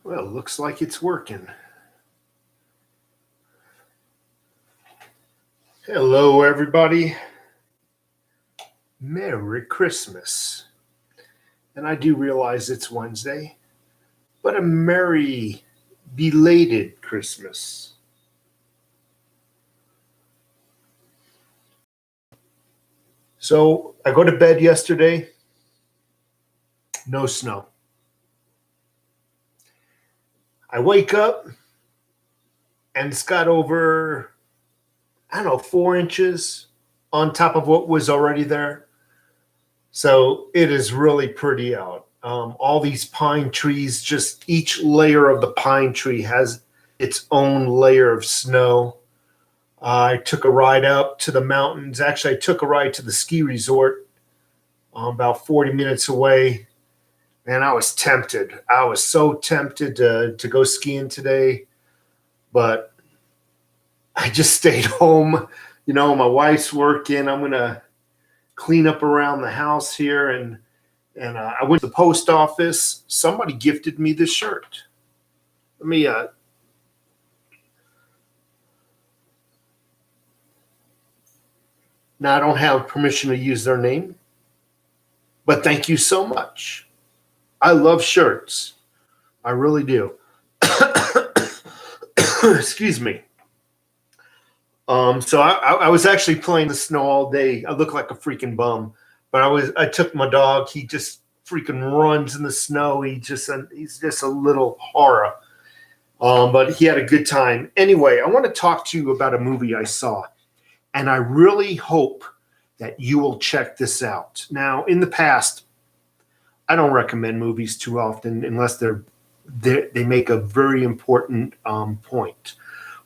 Well, looks like it's working. Hello, everybody. Merry Christmas. And I do realize it's Wednesday, but a merry belated Christmas. So I go to bed yesterday, no snow. I wake up and it's got over, 4 inches on top of what was already there. So it is really pretty out. All these pine trees, just each layer of the pine tree has its own layer of snow. I took a ride up to the mountains. Actually, I took a ride to the ski resort about 40 minutes away. And I was tempted. I was so tempted to go skiing today, but I just stayed home. You know, my wife's working. I'm going to clean up around the house here. And I went to the post office. Somebody gifted me this shirt. Let me now I don't have permission to use their name, but thank you so much. I love shirts. I really do. Excuse me. So I was actually playing the snow all day. I look like a freaking bum, but I took my dog. He just freaking runs in the snow. He's just a little horror. But he had a good time. Anyway, I want to talk to you about a movie I saw, and I really hope that you will check this out. Now, in the past, I don't recommend movies too often unless they make a very important point.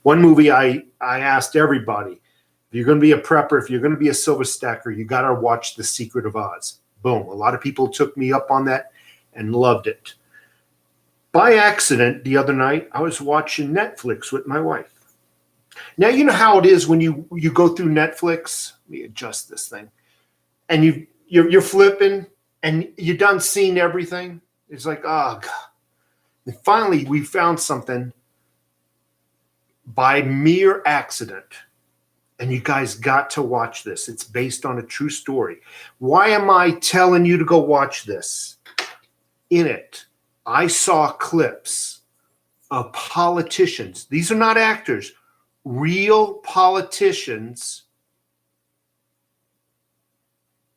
One movie I asked everybody, if you're going to be a prepper, if you're going to be a silver stacker, you got to watch The Secret of Oz. Boom. A lot of people took me up on that and loved it. By accident, the other night, I was watching Netflix with my wife. Now, you know how it is when you go through Netflix. Let me adjust this thing. And you're flipping, and you're done seeing everything. It's like, oh, God. And finally, we found something by mere accident. And you guys got to watch this. It's based on a true story. Why am I telling you to go watch this? In it, I saw clips of politicians. These are not actors. Real politicians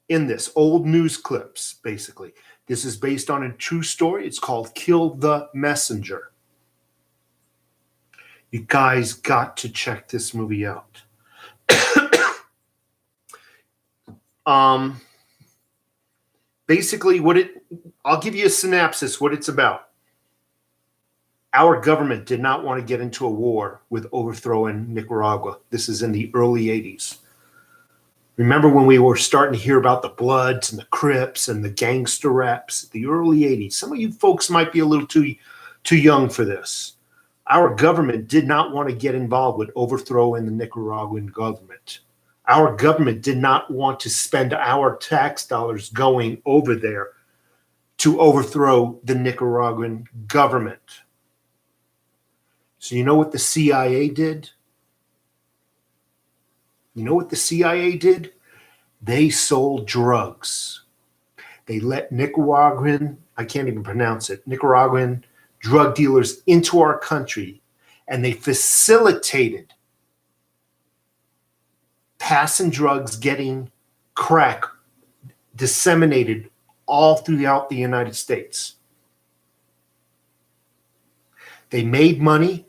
in this, old news clips, basically. This is based on a true story. It's called Kill the Messenger. You guys got to check this movie out. Basically, I'll give you a synopsis, what it's about. Our government did not want to get into a war with overthrowing Nicaragua. This is in the early 80s. Remember when we were starting to hear about the Bloods and the Crips and the gangster raps? The early 80s. Some of you folks might be a little too young for this. Our government did not want to get involved with overthrowing the Nicaraguan government. Our government did not want to spend our tax dollars going over there to overthrow the Nicaraguan government. So you know what the CIA did? You know what the CIA did? They sold drugs. They let Nicaraguan drug dealers into our country, and they facilitated passing drugs, getting crack disseminated all throughout the United States. They made money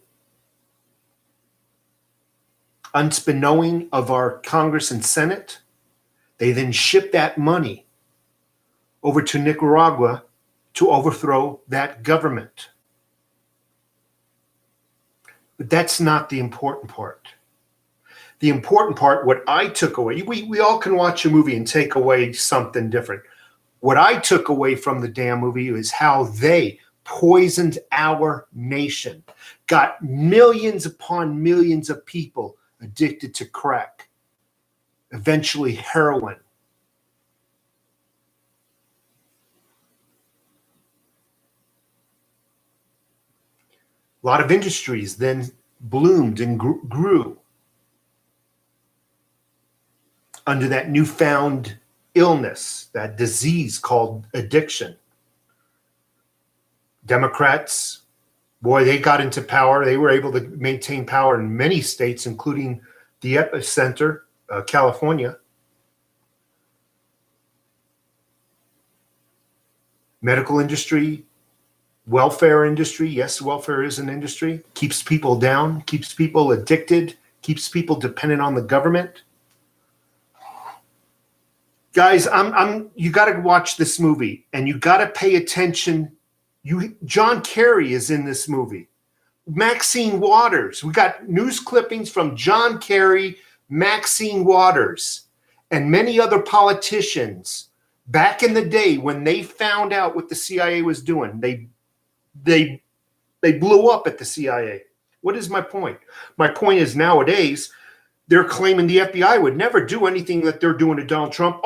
unbeknown of our Congress and Senate. They then shipped that money over to Nicaragua to overthrow that government. But that's not the important part. The important part, what I took away, we all can watch a movie and take away something different. What I took away from the damn movie is how they poisoned our nation, got millions upon millions of people addicted to crack, eventually heroin. A lot of industries then bloomed and grew under that newfound illness, that disease called addiction. Democrats, boy, they got into power. They were able to maintain power in many states, including the epicenter, California. Medical industry, welfare industry. Yes, welfare is an industry. Keeps people down, keeps people addicted, keeps people dependent on the government. Guys, you got to watch this movie, and you got to pay attention. John Kerry is in this movie. Maxine Waters. We got news clippings from John Kerry, Maxine Waters, and many other politicians back in the day when they found out what the CIA was doing. They blew up at the CIA. What is my point? My point is nowadays they're claiming the FBI would never do anything that they're doing to Donald Trump.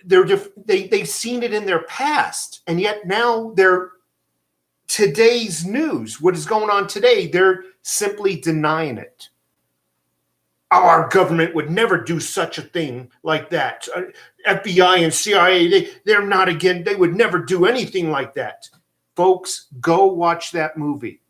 They've seen it in their past, and yet now they're today's news. What is going on today? They're simply denying it. Our government would never do such a thing like that. FBI and CIA, they're not again. They would never do anything like that. Folks, go watch that movie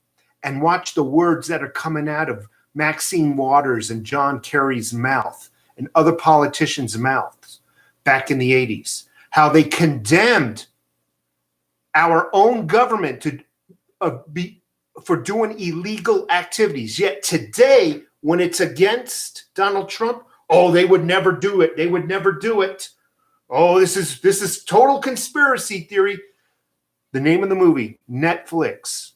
and watch the words that are coming out of Maxine Waters and John Kerry's mouth and other politicians' mouths back in the 80s. How they condemned our own government for doing illegal activities. Yet today, when it's against Donald Trump, they would never do it. They would never do it. This is total conspiracy theory. The name of the movie, Netflix.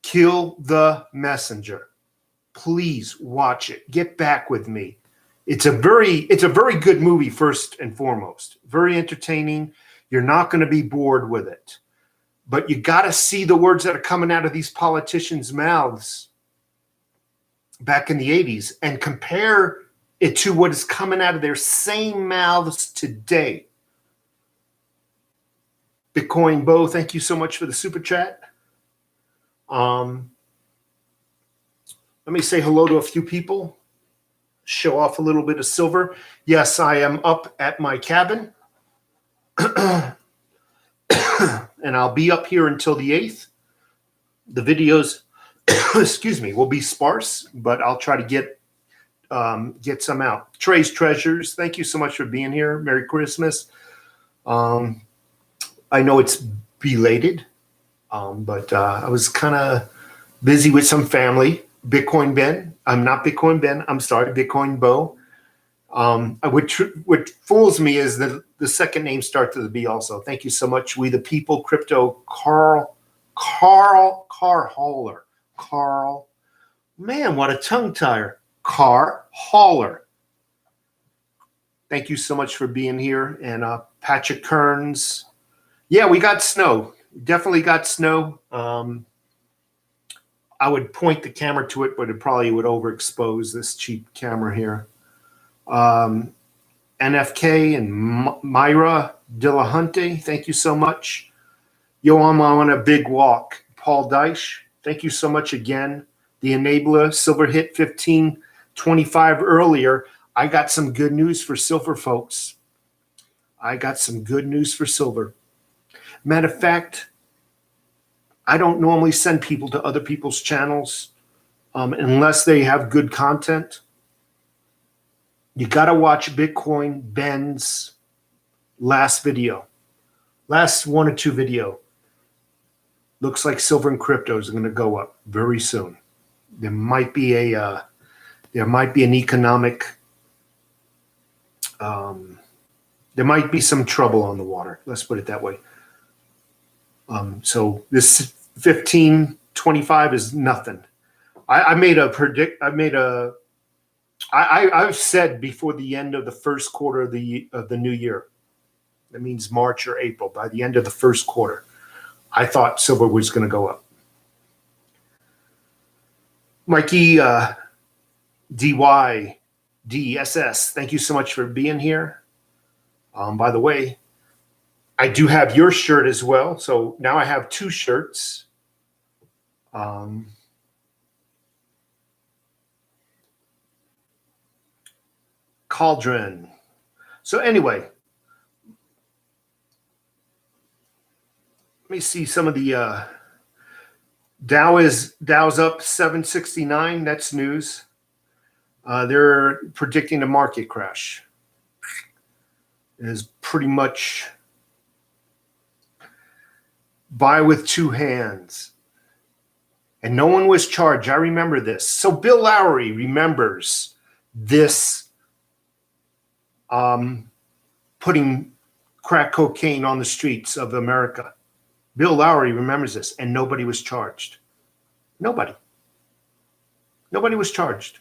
Kill the Messenger. Please watch it. Get back with me. It's a very good movie, first and foremost. Very entertaining. You're not going to be bored with it. But you got to see the words that are coming out of these politicians' mouths back in the 80s and compare it to what is coming out of their same mouths today. Bitcoin Bo, thank you so much for the super chat. Let me say hello to a few people. Show off a little bit of silver. Yes, I am up at my cabin. And I'll be up here until the 8th. The videos, excuse me, will be sparse, but I'll try to get some out. Trey's Treasures, thank you so much for being here. Merry Christmas. I know it's belated, but I was kind of busy with some family. Bitcoin Ben. I'm not Bitcoin Ben. I'm sorry, Bitcoin Bo. What fools me is that the second name starts with a B also. Thank you so much. We the People, Crypto, Carl Hauler. Carl. Man, what a tongue tire. Car Hauler. Thank you so much for being here. And Patrick Kearns. Yeah, we got snow. Definitely got snow. I would point the camera to it, but it probably would overexpose this cheap camera here. NFK and Myra Dillahunte, thank you so much. Yo, I'm on a big walk. Paul Deich, thank you so much again. The Enabler, Silver hit 1525 earlier. I got some good news for silver, folks. I got some good news for silver. Matter of fact, I don't normally send people to other people's channels unless they have good content. You got to watch Bitcoin Ben's last video, last 1 or 2 video. Looks like silver and cryptos are going to go up very soon. There might be an economic. There might be some trouble on the water. Let's put it that way. So this 1525 is nothing. I've said before the end of the first quarter of the new year, that means March or April, by the end of the first quarter, I thought silver was going to go up. Mikey DYDSS, thank you so much for being here. By the way, I do have your shirt as well. So now I have 2 shirts. Cauldron. So anyway, let me see some of the Dow's up 769. That's news. They're predicting a market crash. It is pretty much buy with 2 hands. And no one was charged. I remember this. So Bill Lowry remembers this putting crack cocaine on the streets of America. Bill Lowry remembers this, and nobody was charged. Nobody was charged.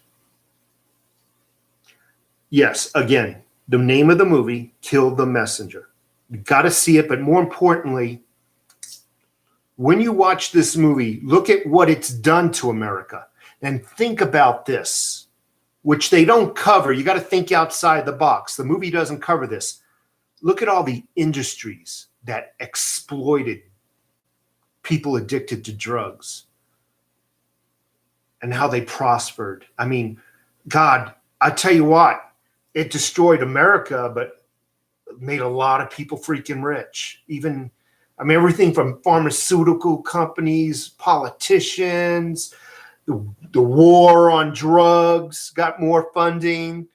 Yes, again, the name of the movie, Kill the Messenger. You got to see it, but more importantly, when you watch this movie, look at what it's done to America and think about this, which they don't cover. You got to think outside the box. The movie doesn't cover this. Look at all the industries that exploited people addicted to drugs and how they prospered. I mean, God, I tell you what, it destroyed America, but made a lot of people freaking rich. Even, I mean, everything from pharmaceutical companies, politicians, the war on drugs got more funding.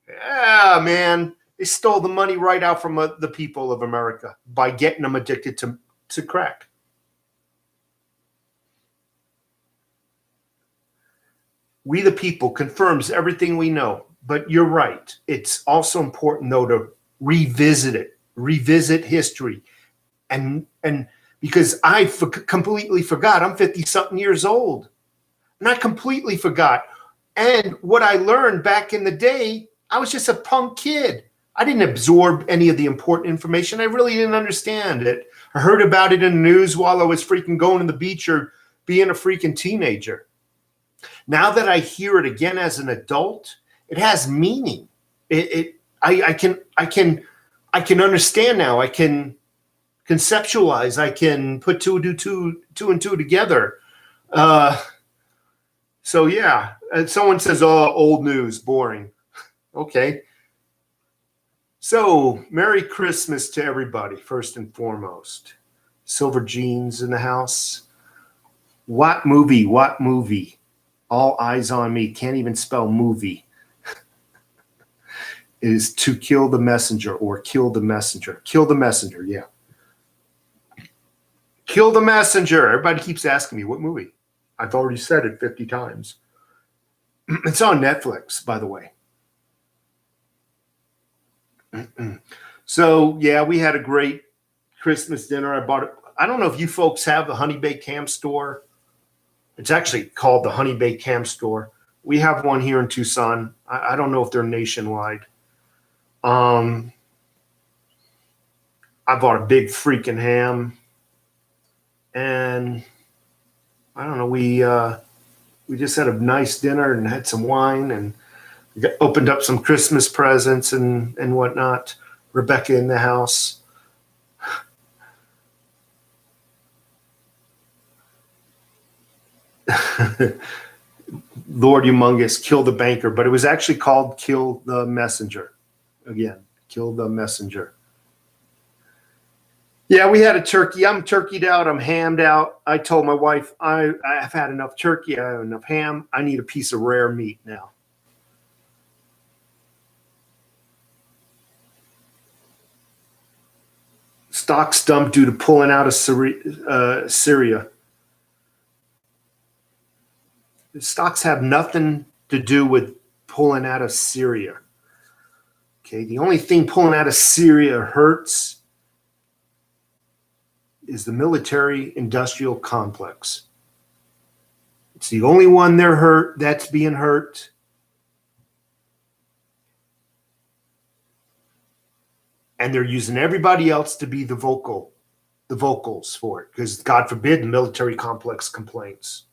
Yeah, man, they stole the money right out from the people of America by getting them addicted to crack. We the people confirms everything we know, but you're right. It's also important though to revisit it, revisit history, and because I completely forgot. I'm 50-something years old, and I completely forgot. And what I learned back in the day, I was just a punk kid. I didn't absorb any of the important information. I really didn't understand it. I heard about it in the news while I was freaking going to the beach or being a freaking teenager. Now that I hear it again as an adult, it has meaning. I can understand now. I can conceptualize. I can put two and two together. So yeah, someone says, "Oh, old news, boring." Okay. So Merry Christmas to everybody, first and foremost. Silver jeans in the house. What movie? What movie? All eyes on me. Can't even spell movie. Is To Kill the Messenger or Kill the Messenger. Kill the Messenger, yeah. Kill the Messenger. Everybody keeps asking me, what movie? I've already said it 50 times. It's on Netflix, by the way. So, yeah, we had a great Christmas dinner. I bought it. I don't know if you folks have the Honey Baked Ham store. It's actually called the Honey Baked Ham store. We have one here in Tucson. I don't know if they're nationwide. I bought a big freaking ham, and I don't know. We just had a nice dinner and had some wine, and we opened up some Christmas presents and whatnot. Rebecca in the house. Lord Humongous, Kill the Banker, but it was actually called Kill the Messenger. Again, Kill the Messenger. Yeah, we had a turkey. I'm turkeyed out. I'm hammed out. I told my wife, I've had enough turkey. I have enough ham. I need a piece of rare meat now. Stocks dumped due to pulling out of Syria. The stocks have nothing to do with pulling out of Syria. Okay, the only thing pulling out of Syria hurts is the military-industrial complex. It's the only one that's being hurt. And they're using everybody else to be the vocals for it, because God forbid the military complex complains.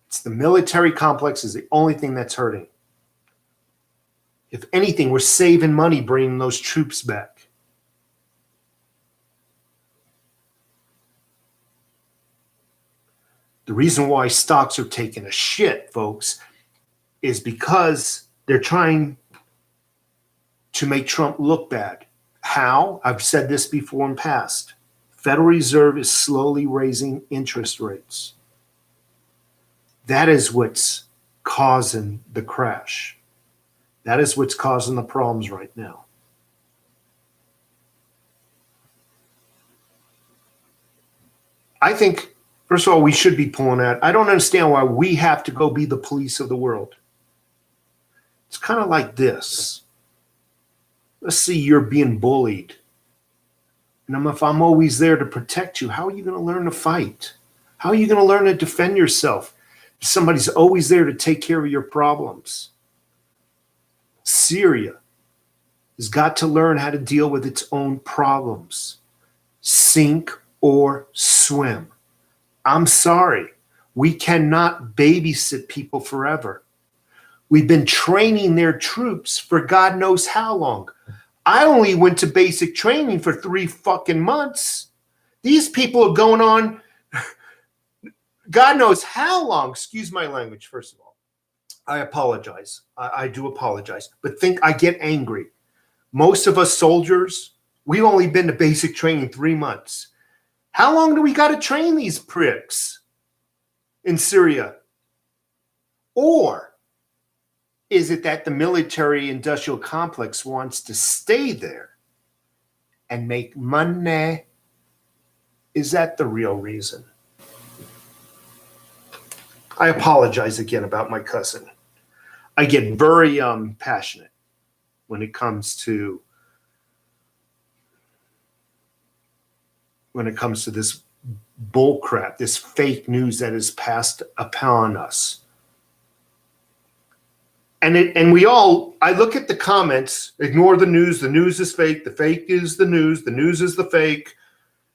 It's the military complex is the only thing that's hurting. If anything, we're saving money bringing those troops back. The reason why stocks are taking a shit, folks, is because they're trying to make Trump look bad. How? I've said this before in past. Federal Reserve is slowly raising interest rates. That is what's causing the crash. That is what's causing the problems right now. I think, first of all, we should be pulling that. I don't understand why we have to go be the police of the world. It's kind of like this. Let's see, you're being bullied. And if I'm always there to protect you, how are you going to learn to fight? How are you going to learn to defend yourself? If somebody's always there to take care of your problems. Syria has got to learn how to deal with its own problems. Sink or swim. I'm sorry. We cannot babysit people forever. We've been training their troops for God knows how long. I only went to basic training for 3 fucking months. These people are going on God knows how long. Excuse my language, first of all. I apologize. I do apologize. But I get angry. Most of us soldiers, we've only been to basic training 3 months. How long do we got to train these pricks in Syria? Or is it that the military industrial complex wants to stay there and make money? Is that the real reason? I apologize again about my cousin. I get very passionate when it comes to this bull crap, this fake news that is passed upon us. And we all, I look at the comments, ignore the news is fake, the fake is the news is the fake.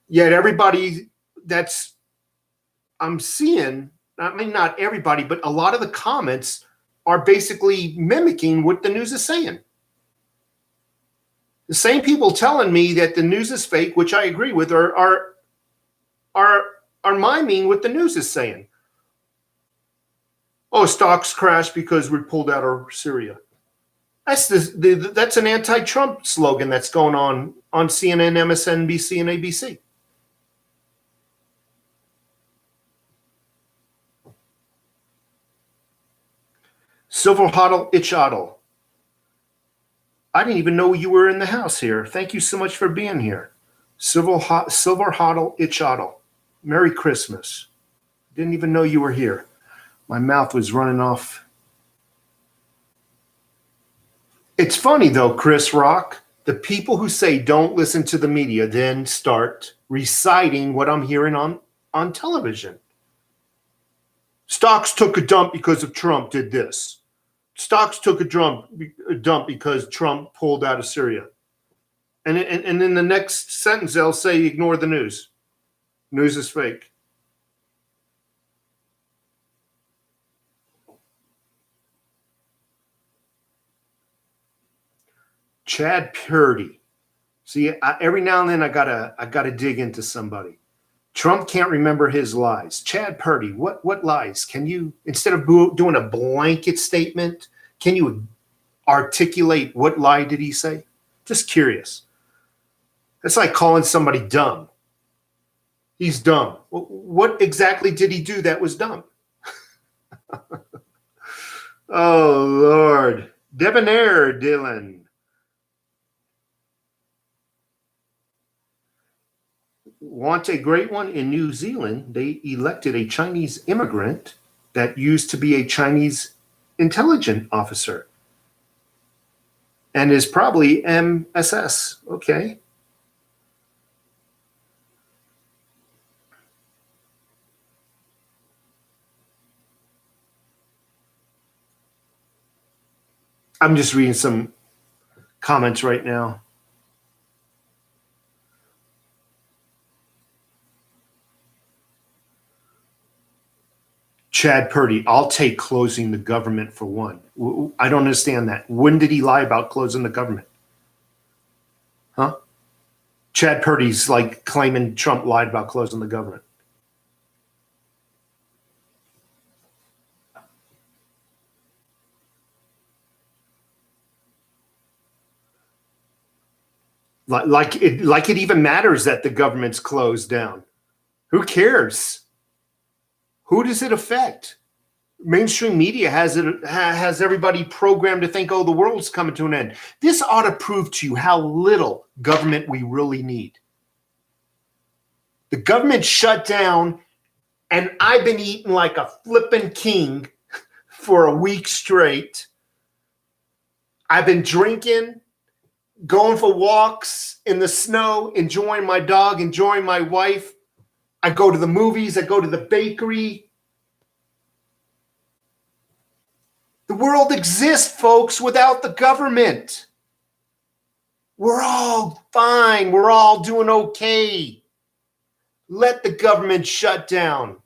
Yet everybody I'm seeing, I mean, not everybody, but a lot of the comments are basically mimicking what the news is saying. The same people telling me that the news is fake, which I agree with, are miming what the news is saying. Oh, stocks crashed because we pulled out of Syria. That's an anti-Trump slogan that's going on CNN, MSNBC, and ABC. Silver Hodl Itchotl. I didn't even know you were in the house here. Thank you so much for being here. Silver Hodl Itchotl. Merry Christmas. Didn't even know you were here. My mouth was running off. It's funny though, Chris Rock. The people who say don't listen to the media then start reciting what I'm hearing on television. Stocks took a dump because of Trump did this. Stocks took a dump because Trump pulled out of Syria. And in the next sentence, they'll say, ignore the news. News is fake. Chad Purdy. See, every now and then I gotta dig into somebody. Trump can't remember his lies. Chad Purdy, what lies? Can you, instead of doing a blanket statement, can you articulate what lie did he say? Just curious. That's like calling somebody dumb. He's dumb. What exactly did he do that was dumb? Oh, Lord. Debonair Dylan. Want a great one? In New Zealand, they elected a Chinese immigrant that used to be a Chinese intelligence officer and is probably MSS. Okay. I'm just reading some comments right now. Chad Purdy, I'll take closing the government for one. I don't understand that. When did he lie about closing the government? Huh? Chad Purdy's like claiming Trump lied about closing the government. Like it even matters that the government's closed down. Who cares? Who does it affect? Mainstream media has everybody programmed to think, oh, the world's coming to an end. This ought to prove to you how little government we really need. The government shut down, and I've been eating like a flippin' king for a week straight. I've been drinking, going for walks in the snow, enjoying my dog, enjoying my wife. I go to the movies, I go to the bakery. The world exists, folks, without the government. We're all fine. We're all doing okay. Let the government shut down.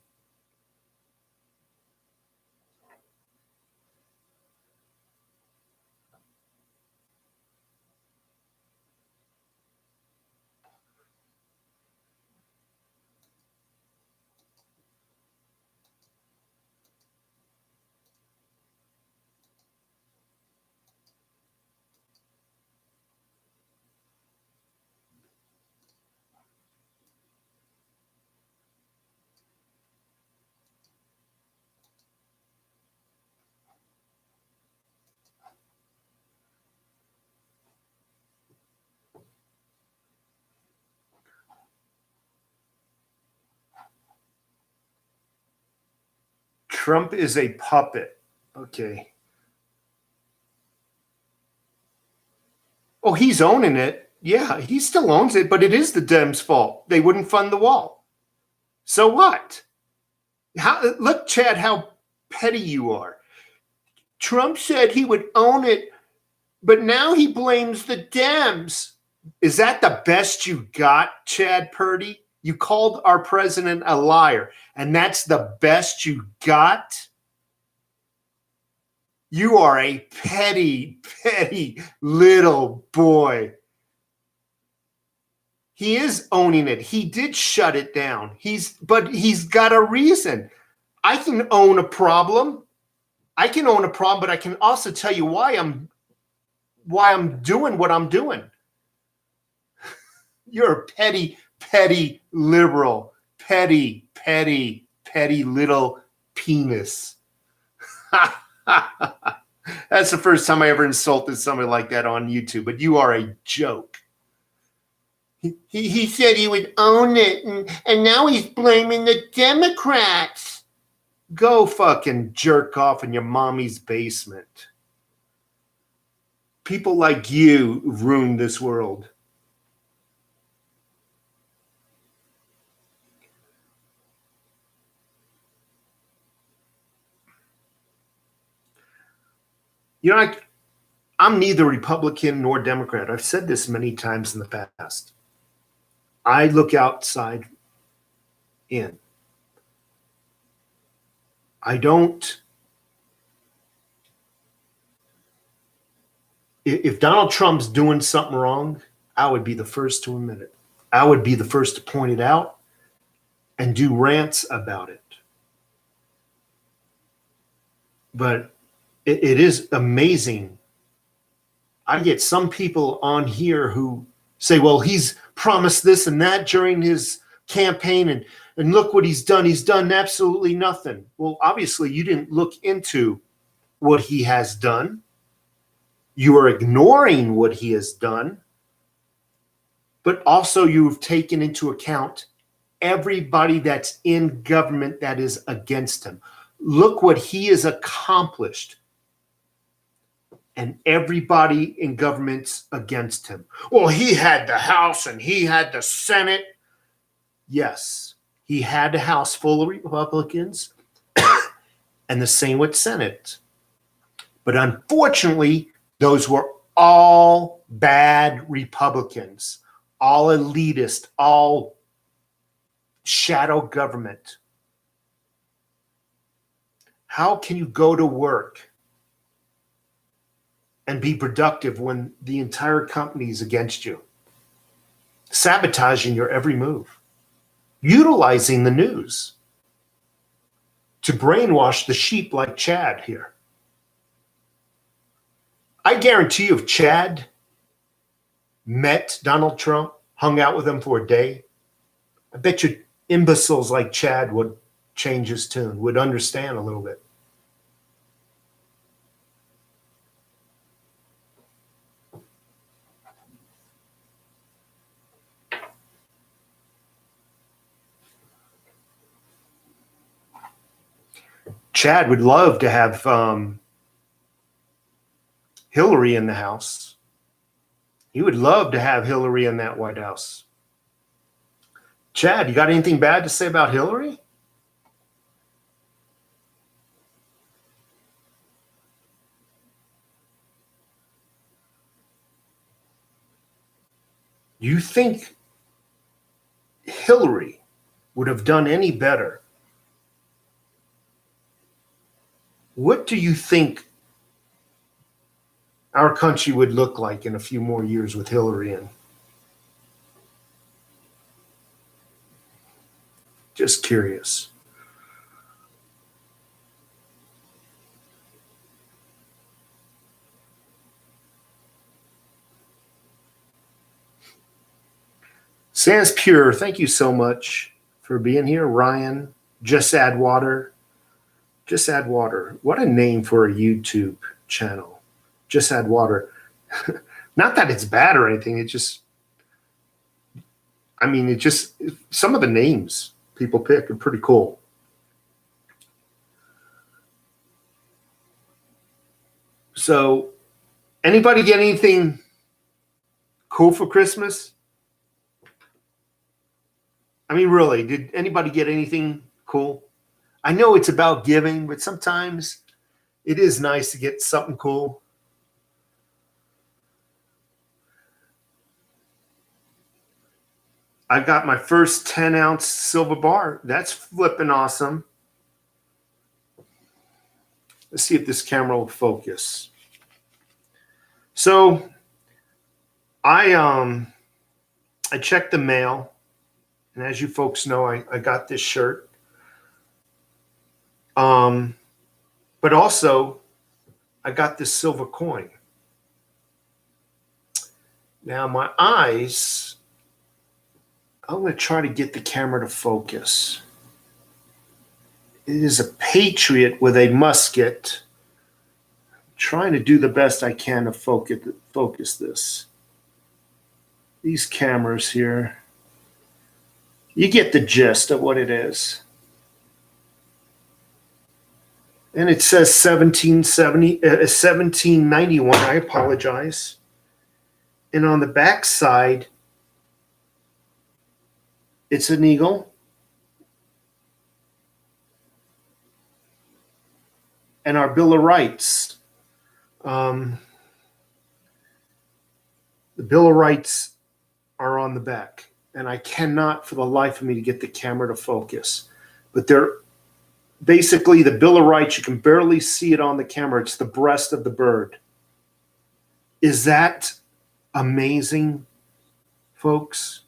Trump is a puppet. Okay. Oh, he's owning it. Yeah, he still owns it, but it is the Dems' fault. They wouldn't fund the wall. So what? Look, Chad, how petty you are. Trump said he would own it, but now he blames the Dems. Is that the best you got, Chad Purdy? You called our president a liar, and that's the best you got? You are a petty, petty little boy. He is owning it. He did shut it down. But he's got a reason. I can own a problem. I can own a problem, but I can also tell you why I'm doing what I'm doing. You're a petty, petty liberal. Petty, petty, petty little penis. That's the first time I ever insulted somebody like that on YouTube, but you are a joke. He said he would own it, and now he's blaming the Democrats. Go fucking jerk off in your mommy's basement. People like you ruin this world. You know, I'm neither Republican nor Democrat. I've said this many times in the past. I look outside in. I don't. If Donald Trump's doing something wrong, I would be the first to admit it. I would be the first to point it out and do rants about it. But it is amazing. I get some people on here who say, well, he's promised this and that during his campaign, and look what he's done. He's done absolutely nothing. Well, obviously, you didn't look into what he has done. You are ignoring what he has done, but also you've taken into account everybody that's in government that is against him. Look what he has accomplished. And everybody in government's against him. Well, he had the House and he had the Senate. Yes, he had a House full of Republicans and the same with Senate. But unfortunately, those were all bad Republicans, all elitist, all shadow government. How can you go to work and be productive when the entire company is against you, sabotaging your every move, utilizing the news to brainwash the sheep like Chad here? I guarantee you if Chad met Donald Trump, hung out with him for a day, I bet you imbeciles like Chad would change his tune, would understand a little bit. Chad would love to have Hillary in the House. He would love to have Hillary in that White House. Chad, you got anything bad to say about Hillary? You think Hillary would have done any better? What do you think our country would look like in a few more years with Hillary in? Just curious. Sans Pure, thank you so much for being here. Ryan, Just Add Water. Just Add Water. What a name for a YouTube channel. Just Add Water. Not that it's bad or anything. It just, I mean, it just, some of the names people pick are pretty cool. So, anybody get anything cool for Christmas? I mean, really, did anybody get anything cool? I know it's about giving, but sometimes it is nice to get something cool. I got my first 10-ounce silver bar. That's flipping awesome. Let's see if this camera will focus. So I checked the mail, and as you folks know, I got this shirt. But also I got this silver coin. Now my eyes, I'm going to try to get the camera to focus. It is a Patriot with a musket. I'm trying to do the best I can to focus this. These cameras here. You get the gist of what it is. And it says 1791. I apologize. And on the back side, it's an eagle. And our Bill of Rights. The Bill of Rights are on the back. And I cannot for the life of me to get the camera to focus. But they're basically the Bill of Rights. You can barely see it on the camera. It's the breast of the bird. Is that amazing, folks?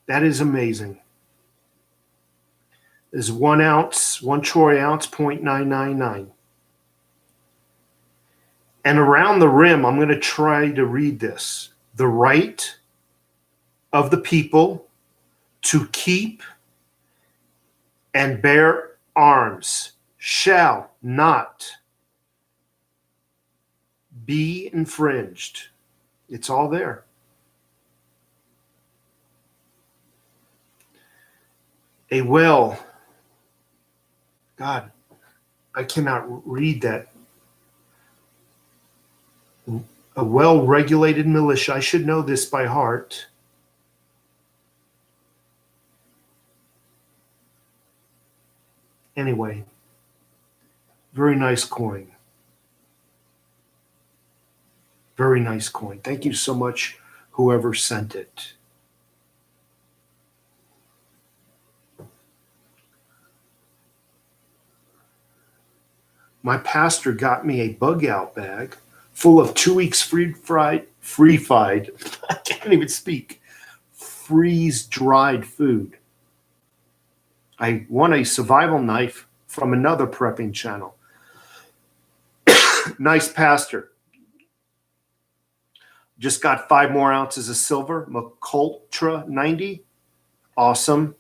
That is amazing. Is 1 ounce, 1 troy ounce, 0.999. And around the rim, I'm going to try to read this. The right of the people to keep and bear arms shall not be infringed. It's all there. A well, God, I cannot read that. A well-regulated militia. I should know this by heart. Anyway, very nice coin. Very nice coin. Thank you so much, whoever sent it. My pastor got me a bug out bag full of 2 weeks free-fried, I can't even speak, freeze-dried food. I won a survival knife from another prepping channel. Nice pastor. Just got 5 more ounces of silver. McUltra 90. Awesome.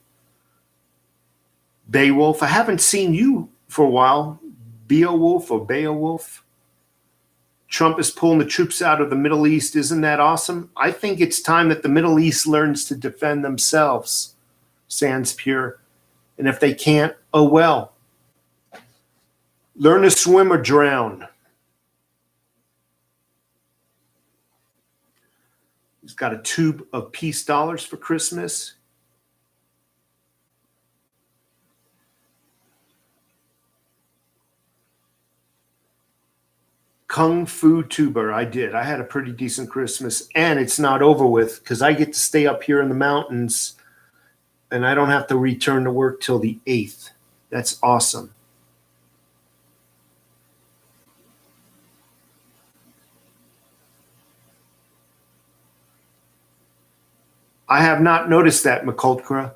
Beowulf. I haven't seen you for a while. Beowulf or Beowulf. Trump is pulling the troops out of the Middle East. Isn't that awesome? I think it's time that the Middle East learns to defend themselves. Sans Pure. And if they can't, oh well. Learn to swim or drown. He's got a tube of peace dollars for Christmas. Kung Fu tuber. I did. I had a pretty decent Christmas, and it's not over with because I get to stay up here in the mountains and I don't have to return to work till the 8th. That's awesome. I have not noticed that, McCultra.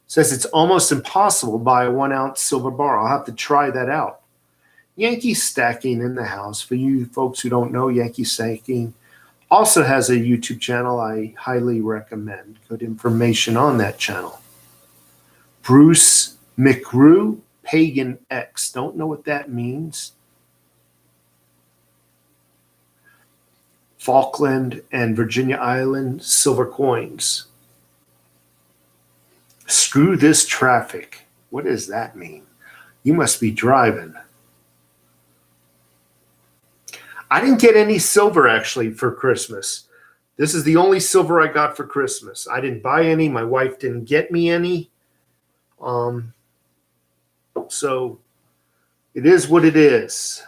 Says it's almost impossible to buy a 1 ounce silver bar. I'll have to try that out. Yankee Stacking in the house. For you folks who don't know, Yankee Stacking also has a YouTube channel I highly recommend. Good information on that channel. Bruce McRue, Pagan X. Don't know what that means. Falkland and Virginia Island silver coins. Screw this traffic. What does that mean? You must be driving. I didn't get any silver actually for Christmas. This is the only silver I got for Christmas. I didn't buy any. My wife didn't get me any. So it is what it is.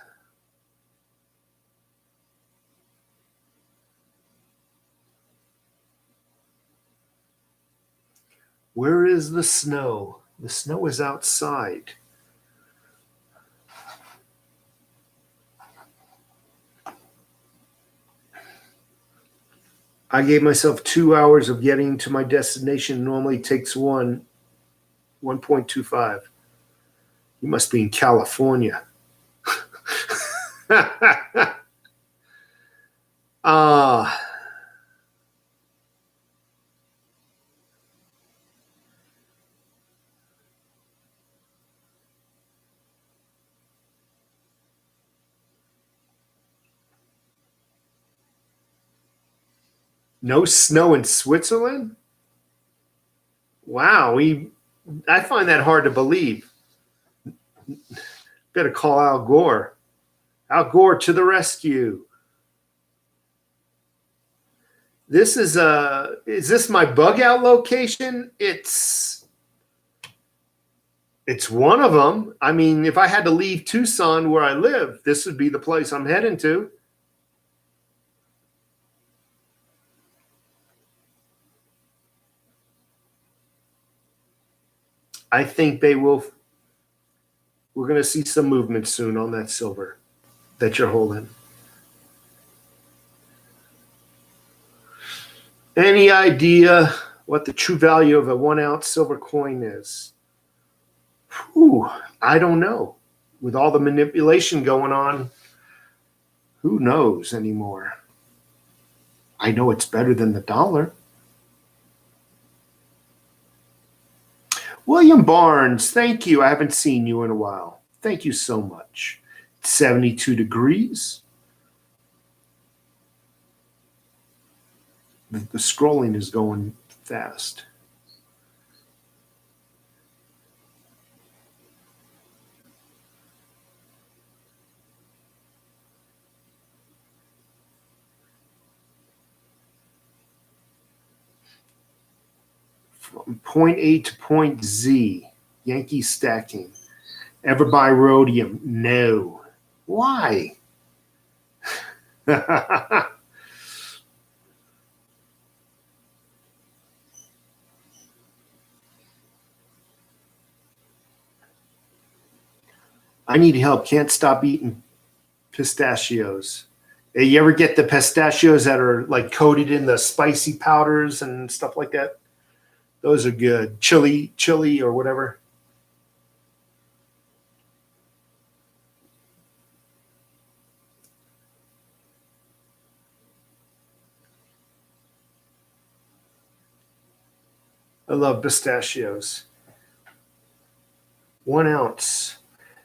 Where is the snow? The snow is outside. I gave myself 2 hours of getting to my destination. Normally takes 1.25. You must be in California. No snow in Switzerland? Wow, I find that hard to believe. Better call Al Gore. Al Gore to the rescue. This is this my bug out location? It's one of them. I mean, if I had to leave Tucson where I live, this would be the place I'm heading to. I think we're going to see some movement soon on that silver that you're holding. Any idea what the true value of a 1 ounce silver coin is? Whew, I don't know. With all the manipulation going on, who knows anymore? I know it's better than the dollar. William Barnes, thank you. I haven't seen you in a while. Thank you so much. 72 degrees. The scrolling is going fast. From point A to point Z, Yankee Stacking. Ever buy rhodium? No. Why? I need help. Can't stop eating pistachios. Hey, you ever get the pistachios that are like coated in the spicy powders and stuff like that? Those are good. Chili or whatever. I love pistachios. 1 ounce.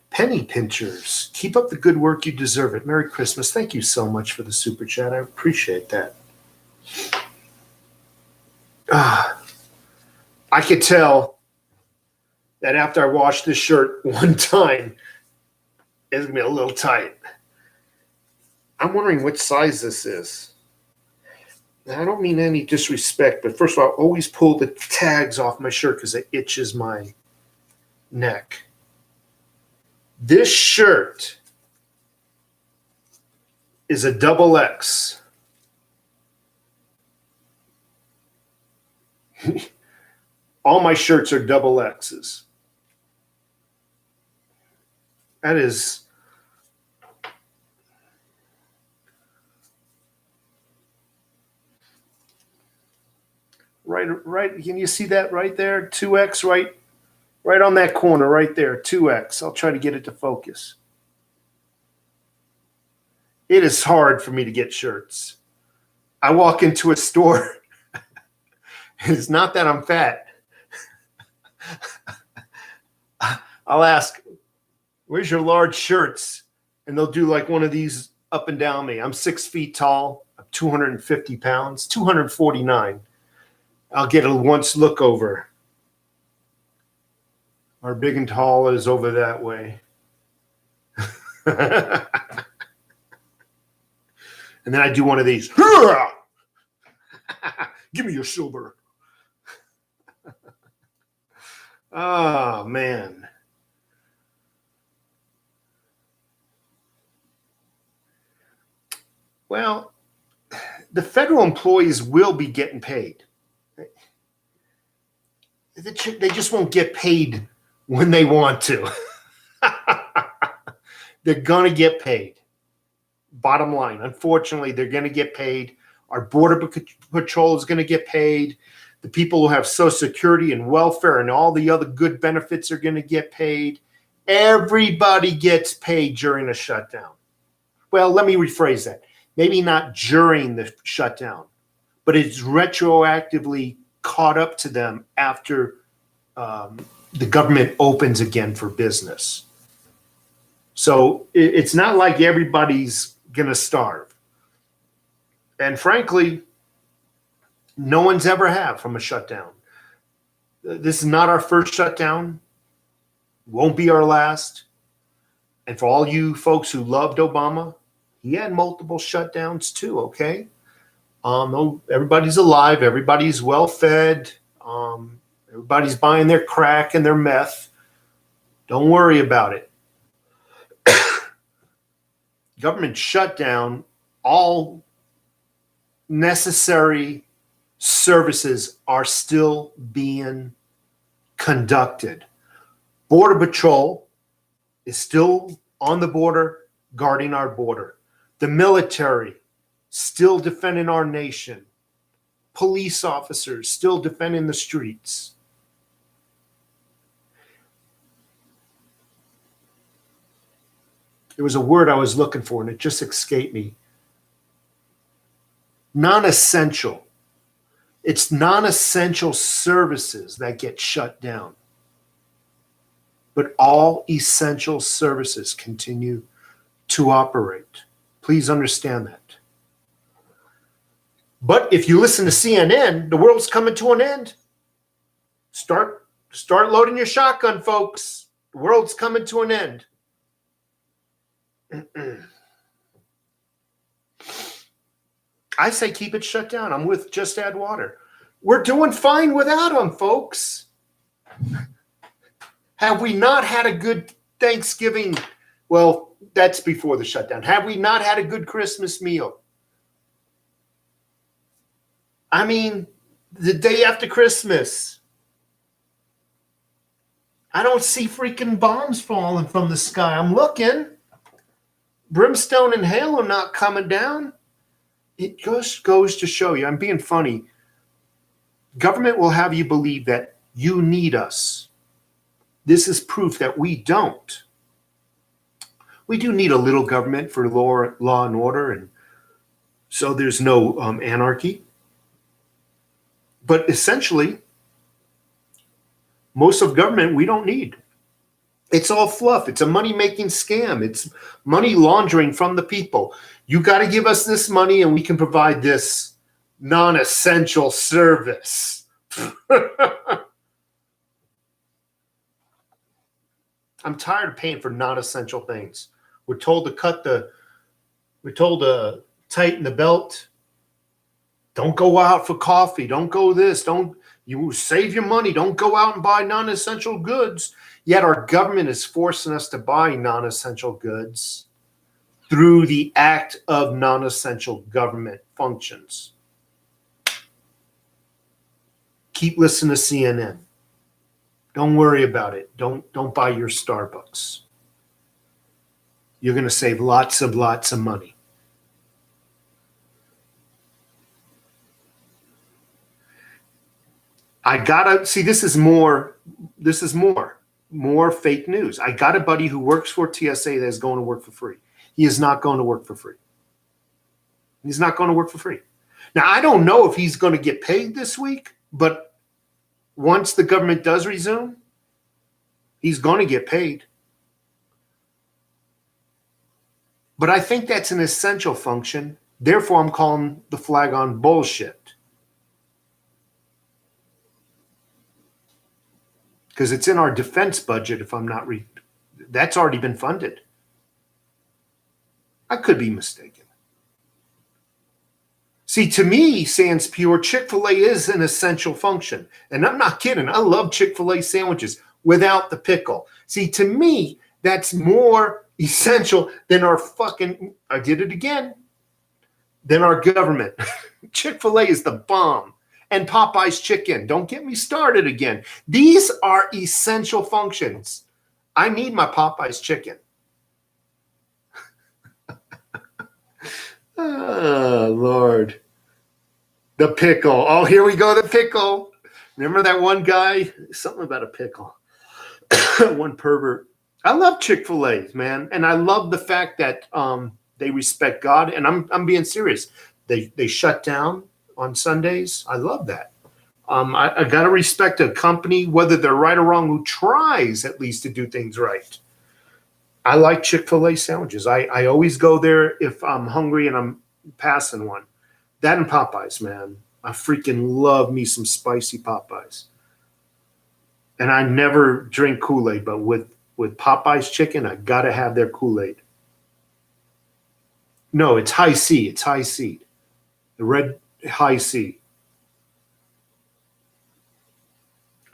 Penny pinchers. Keep up the good work. You deserve it. Merry Christmas. Thank you so much for the super chat. I appreciate that. I could tell that after I washed this shirt one time, it's going to be a little tight. I'm wondering what size this is. Now, I don't mean any disrespect, but first of all, I always pull the tags off my shirt because it itches my neck. This shirt is a XXX. All my shirts are XXXs. That is right. Can you see that right there? 2X, right on that corner, right there. 2X. I'll try to get it to focus. It is hard for me to get shirts. I walk into a store. It's not that I'm fat. I'll ask, where's your large shirts? And they'll do like one of these up and down me. I'm 6 feet tall. I'm 250 pounds, 249. I'll get a once look over. Our big and tall is over that way. And then I do one of these. Give me your silver. Oh, man. Well, the federal employees will be getting paid. They just won't get paid when they want to. They're going to get paid. Bottom line, unfortunately, they're going to get paid. Our Border Patrol is going to get paid. The people who have Social Security and welfare and all the other good benefits are going to get paid. Everybody gets paid during a shutdown. Well, let me rephrase that. Maybe not during the shutdown, but it's retroactively caught up to them after the government opens again for business. So it's not like everybody's going to starve. And frankly, no one's ever have from a shutdown. This is not our first shutdown. Won't be our last. And for all you folks who loved Obama, he had multiple shutdowns too, okay? Everybody's alive. Everybody's well-fed. Everybody's buying their crack and their meth. Don't worry about it. Government shutdown, all necessary services are still being conducted. Border Patrol is still on the border, guarding our border. The military still defending our nation. Police officers still defending the streets. There was a word I was looking for, and it just escaped me. Non-essential. It's non-essential services that get shut down. But all essential services continue to operate. Please understand that. But if you listen to CNN, the world's coming to an end. Start loading your shotgun, folks. The world's coming to an end. I say keep it shut down. I'm with Just Add Water. We're doing fine without them, folks. Have we not had a good Thanksgiving? Well, that's before the shutdown. Have we not had a good Christmas meal? I mean, the day after Christmas, I don't see freaking bombs falling from the sky. I'm looking. Brimstone and hail are not coming down. It just goes to show you, I'm being funny. Government will have you believe that you need us. This is proof that we don't. We do need a little government for law and order, and so there's no anarchy. But essentially, most of government we don't need. It's all fluff. It's a money-making scam. It's money laundering from the people. You got to give us this money and we can provide this non-essential service. I'm tired of paying for non-essential things. We're told to tighten the belt. Don't go out for coffee. Don't go this. You save your money. Don't go out and buy non-essential goods. Yet our government is forcing us to buy non-essential goods through the act of non-essential government functions. Keep listening to CNN. Don't worry about it. Don't buy your Starbucks. You're going to save lots of money. I gotta see. This is more fake news. I got a buddy who works for TSA that is going to work for free. He is not going to work for free. He's not going to work for free. Now, I don't know if he's going to get paid this week, but once the government does resume, he's going to get paid. But I think that's an essential function. Therefore, I'm calling the flag on bullshit. Because it's in our defense budget, if I'm not that's already been funded. I could be mistaken. See, to me, sans pure, Chick-fil-A is an essential function. And I'm not kidding. I love Chick-fil-A sandwiches without the pickle. See, to me, that's more essential than our fucking, I did it again, than our government. Chick-fil-A is the bomb. And Popeye's chicken. Don't get me started again. These are essential functions. I need my Popeye's chicken. Oh, Lord. The pickle. Oh, here we go, the pickle. Remember that one guy? Something about a pickle. One pervert. I love Chick-fil-A, man. And I love the fact that they respect God. And I'm being serious. They shut down on Sundays. I love that. I got to respect a company, whether they're right or wrong, who tries at least to do things right. I like Chick-fil-A sandwiches. I always go there if I'm hungry and I'm passing one. That and Popeyes, man. I freaking love me some spicy Popeyes. And I never drink Kool-Aid, but with Popeyes chicken, I got to have their Kool-Aid. No, it's high C. It's high C. The red high C.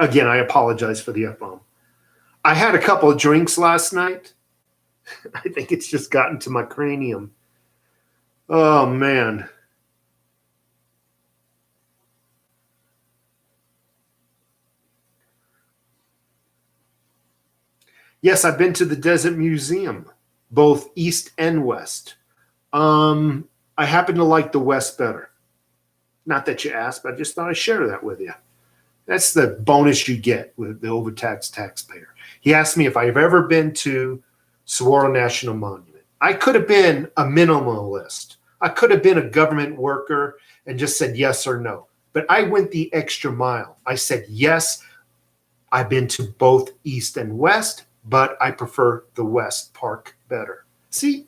Again, I apologize for the F-bomb. I had a couple of drinks last night. I think it's just gotten to my cranium. Oh, man. Yes, I've been to the Desert Museum, both East and West. I happen to like the West better. Not that you asked, but I just thought I'd share that with you. That's the bonus you get with the overtaxed taxpayer. He asked me if I've ever been to Saguaro National Monument. I could have been a minimalist. I could have been a government worker and just said yes or no. But I went the extra mile. I said, yes, I've been to both East and West, but I prefer the West Park better. See?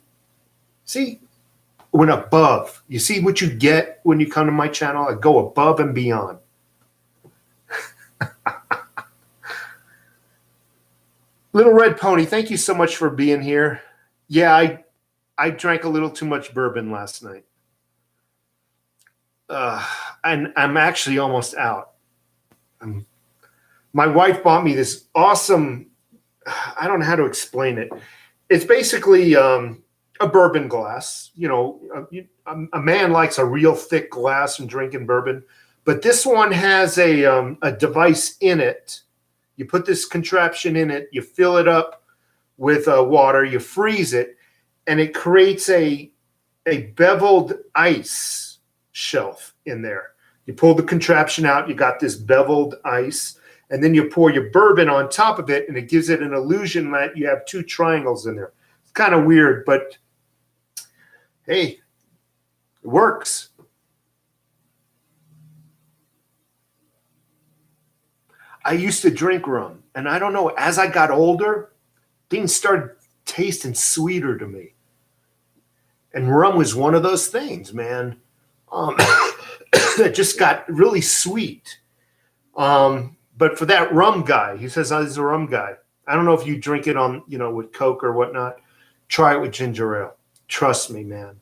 Went above. You see what you get when you come to my channel? I go above and beyond. Little Red Pony, thank you so much for being here. Yeah, I drank a little too much bourbon last night. And I'm actually almost out. My wife bought me this awesome, I don't know how to explain it. It's basically a bourbon glass. You know, a man likes a real thick glass and drinking bourbon. But this one has a device in it. You put this contraption in it, you fill it up with water, you freeze it, and it creates a beveled ice shelf in there. You pull the contraption out, you got this beveled ice, and then you pour your bourbon on top of it, and it gives it an illusion that you have two triangles in there. It's kind of weird, but hey, it works. I used to drink rum, and I don't know, as I got older, things started tasting sweeter to me. And rum was one of those things, man, that just got really sweet. But for that rum guy, he says, he's a rum guy. I don't know if you drink it on, with Coke or whatnot. Try it with ginger ale. Trust me, man.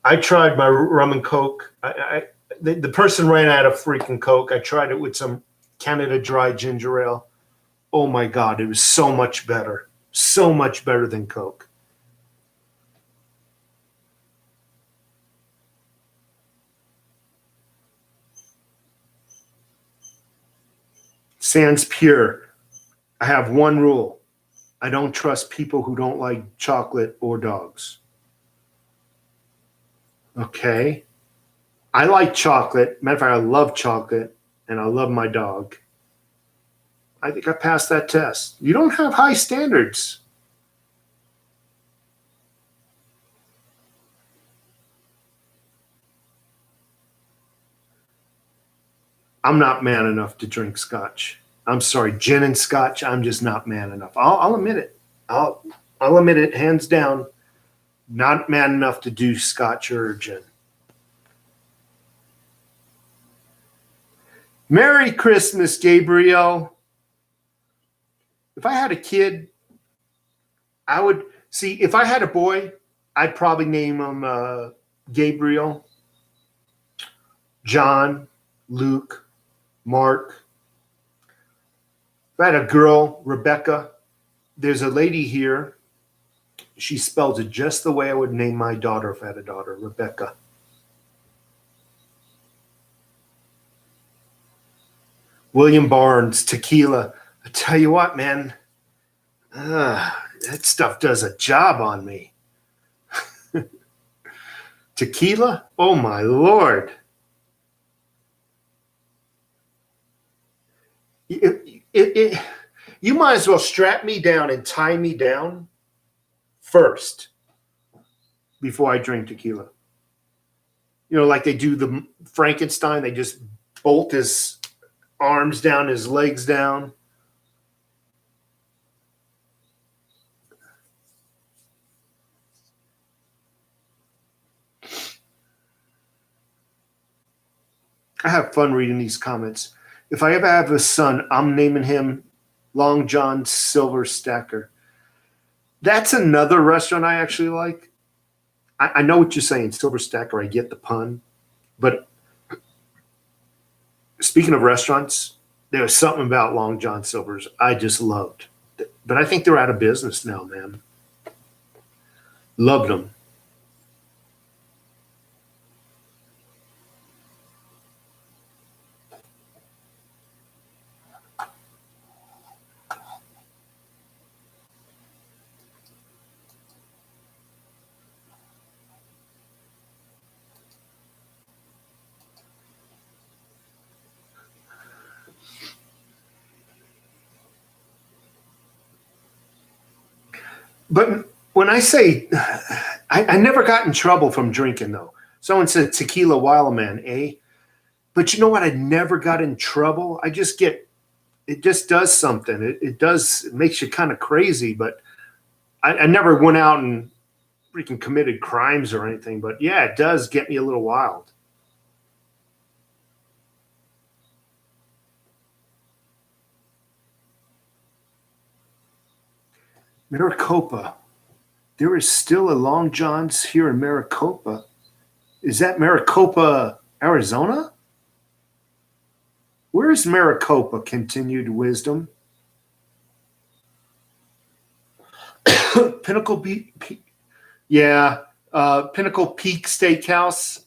I tried my rum and Coke. The person ran out of freaking Coke. I tried it with some Canada Dry ginger ale. Oh my God, it was so much better. So much better than Coke. Sans pure. I have one rule. I don't trust people who don't like chocolate or dogs. Okay. I like chocolate. Matter of fact, I love chocolate, and I love my dog. I think I passed that test. You don't have high standards. I'm not man enough to drink scotch. I'm sorry, gin and scotch. I'm just not man enough. I'll admit it. I'll admit it, hands down. Not man enough to do scotch or gin. Merry Christmas, Gabriel. If I had a kid, I would see. If I had a boy, I'd probably name him Gabriel, John, Luke, Mark. If I had a girl, Rebecca. There's a lady here. She spells it just the way I would name my daughter if I had a daughter, Rebecca. William Barnes, tequila. I tell you what, man, that stuff does a job on me. Tequila? Oh, my Lord. You might as well strap me down and tie me down first before I drink tequila. Like they do the Frankenstein, they just bolt his arms down, his legs down. I have fun reading these comments. If I ever have a son, I'm naming him Long John Silver Stacker. That's another restaurant I actually like. I know what you're saying, Silver Stacker. I get the pun. But speaking of restaurants, there was something about Long John Silver's I just loved. But I think they're out of business now, man. Loved them. But when I say, I never got in trouble from drinking, though. Someone said tequila while man, eh? But you know what? I never got in trouble. It just does something. It makes you kind of crazy. But I never went out and freaking committed crimes or anything. But yeah, it does get me a little wild. Maricopa. There is still a Long John's here in Maricopa. Is that Maricopa, Arizona? Where is Maricopa? Continued Wisdom. Pinnacle Peak. Yeah. Pinnacle Peak Steakhouse.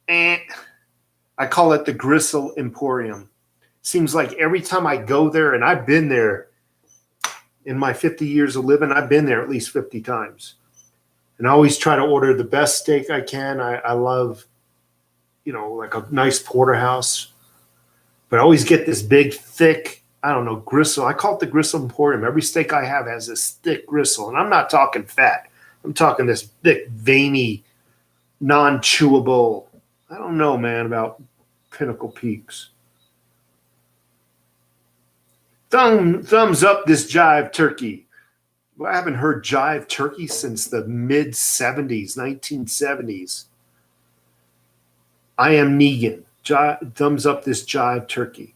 I call it the Gristle Emporium. Seems like every time I go there, and I've been there in my 50 years of living, I've been there at least 50 times. And I always try to order the best steak I can. I love, like a nice porterhouse. But I always get this big, thick, I don't know, gristle. I call it the Gristle Emporium. Every steak I have has this thick gristle. And I'm not talking fat. I'm talking this thick, veiny, non-chewable. I don't know, man, about Pinnacle Peaks. Thumbs up this jive turkey. Well, I haven't heard jive turkey since the mid 70s, 1970s. I am Negan. Thumbs up this jive turkey.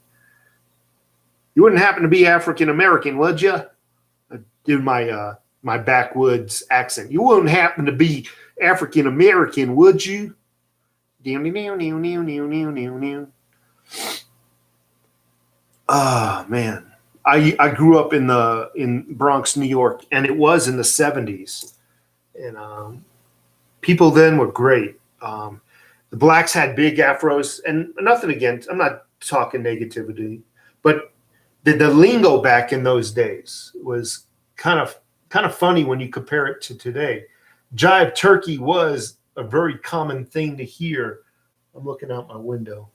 You wouldn't happen to be African American, would you? I do my my backwoods accent. You wouldn't happen to be African American, would you? Oh man, I grew up in Bronx, New York, and it was in the 70s, and people then were great. The blacks had big afros, and nothing against. I'm not talking negativity, but the lingo back in those days was kind of funny when you compare it to today. Jive turkey was a very common thing to hear. I'm looking out my window.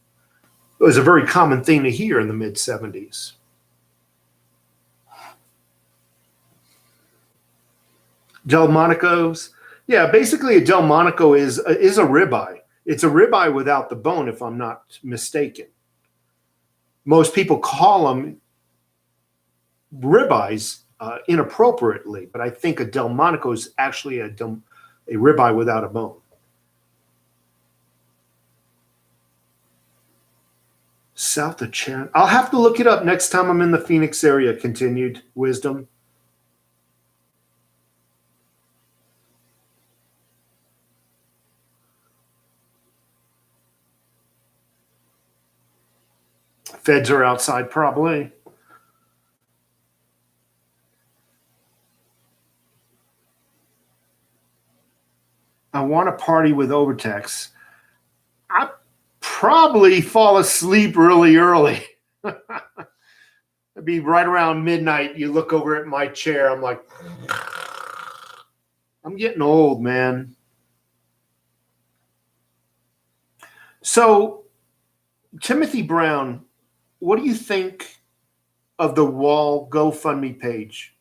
It was a very common thing to hear in the mid 70s. Delmonico's, yeah, basically a Delmonico is a ribeye. It's a ribeye without the bone, if I'm not mistaken. Most people call them ribeyes inappropriately, but I think a Delmonico is actually a ribeye without a bone. South of Chan. I'll have to look it up next time I'm in the Phoenix area. Continued wisdom. Feds are outside, probably. I want to party with Overtex. I probably fall asleep really early. It'd be right around midnight. You look over at my chair. I'm like, I'm getting old, man. So, Timothy Brown, what do you think of the Wall GoFundMe page?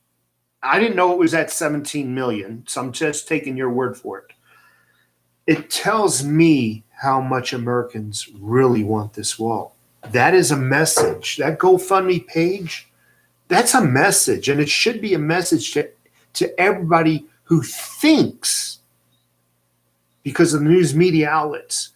I didn't know it was at 17 million, so I'm just taking your word for it. It tells me how much Americans really want this wall. That is a message. That GoFundMe page, that's a message, and it should be a message to everybody who thinks, because of the news media outlets,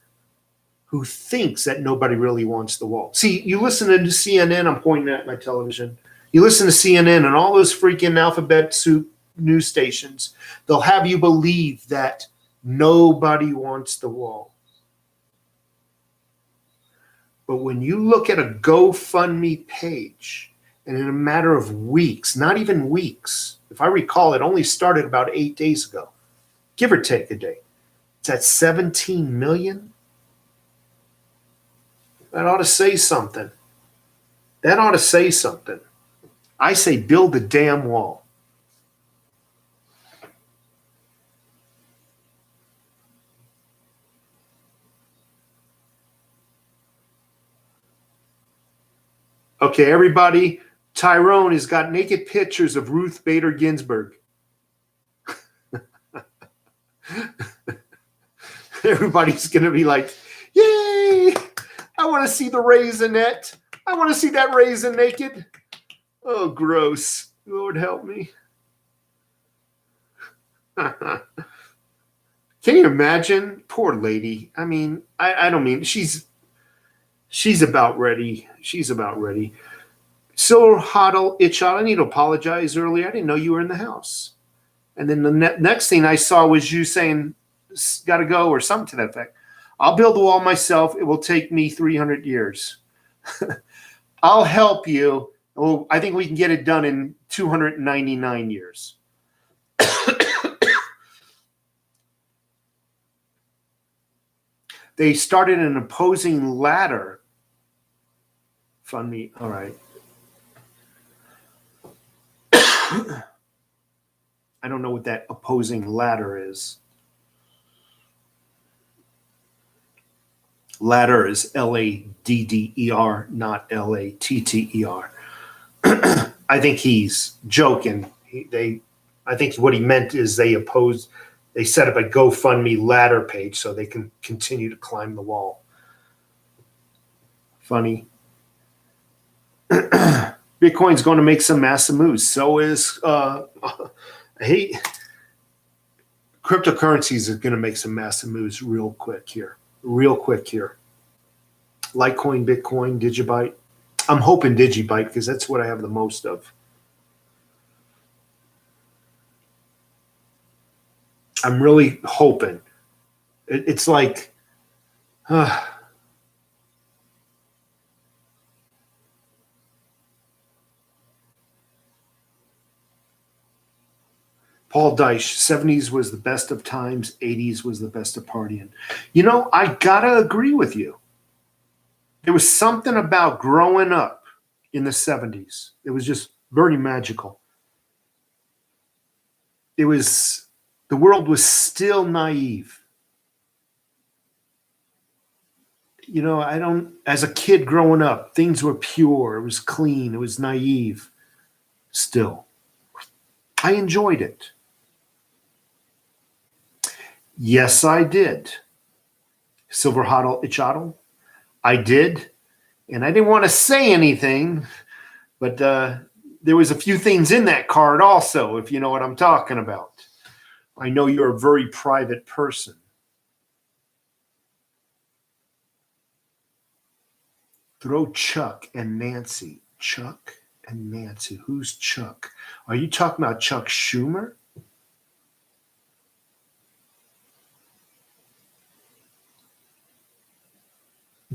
who thinks that nobody really wants the wall. See, you listen to CNN, I'm pointing at my television. You listen to CNN and all those freaking alphabet soup news stations, they'll have you believe that nobody wants the wall. But when you look at a GoFundMe page, and in a matter of weeks, not even weeks, if I recall, it only started about 8 days ago, give or take a day, it's at 17 million. That ought to say something. That ought to say something. I say build the damn wall. Okay, everybody, Tyrone has got naked pictures of Ruth Bader Ginsburg. Everybody's going to be like, yay, I want to see the raisinette. I want to see that raisin naked. Oh, gross. Lord help me. Can you imagine? Poor lady. I mean, I don't mean, she's about ready. She's about ready. Silver Huddle, Itchot, I need to apologize earlier. I didn't know you were in the house. And then the next thing I saw was you saying, got to go, or something to that effect. I'll build the wall myself. It will take me 300 years. I'll help you. Well, I think we can get it done in 299 years. They started an opposing ladder. Fund me. All right. I don't know what that opposing ladder is. Ladder is Ladder, not Latter. I think he's joking. I think what he meant is they set up a GoFundMe ladder page so they can continue to climb the wall. Funny. Bitcoin's going to make some massive moves. So is cryptocurrencies are going to make some massive moves real quick here. Litecoin, Bitcoin, DigiByte. I'm hoping DigiByte because that's what I have the most of. I'm really hoping. It's like, Paul Deich, 70s was the best of times, 80s was the best of partying. You know, I gotta agree with you. There was something about growing up in the 70s. It was just very magical. The world was still naive. You know, as a kid growing up, things were pure, it was clean, it was naive still. I enjoyed it. Yes, I did. Silver Hodl Ichadl. I did. And I didn't want to say anything, but there was a few things in that card also, if you know what I'm talking about. I know you're a very private person. Throw Chuck and Nancy. Chuck and Nancy. Who's Chuck? Are you talking about Chuck Schumer?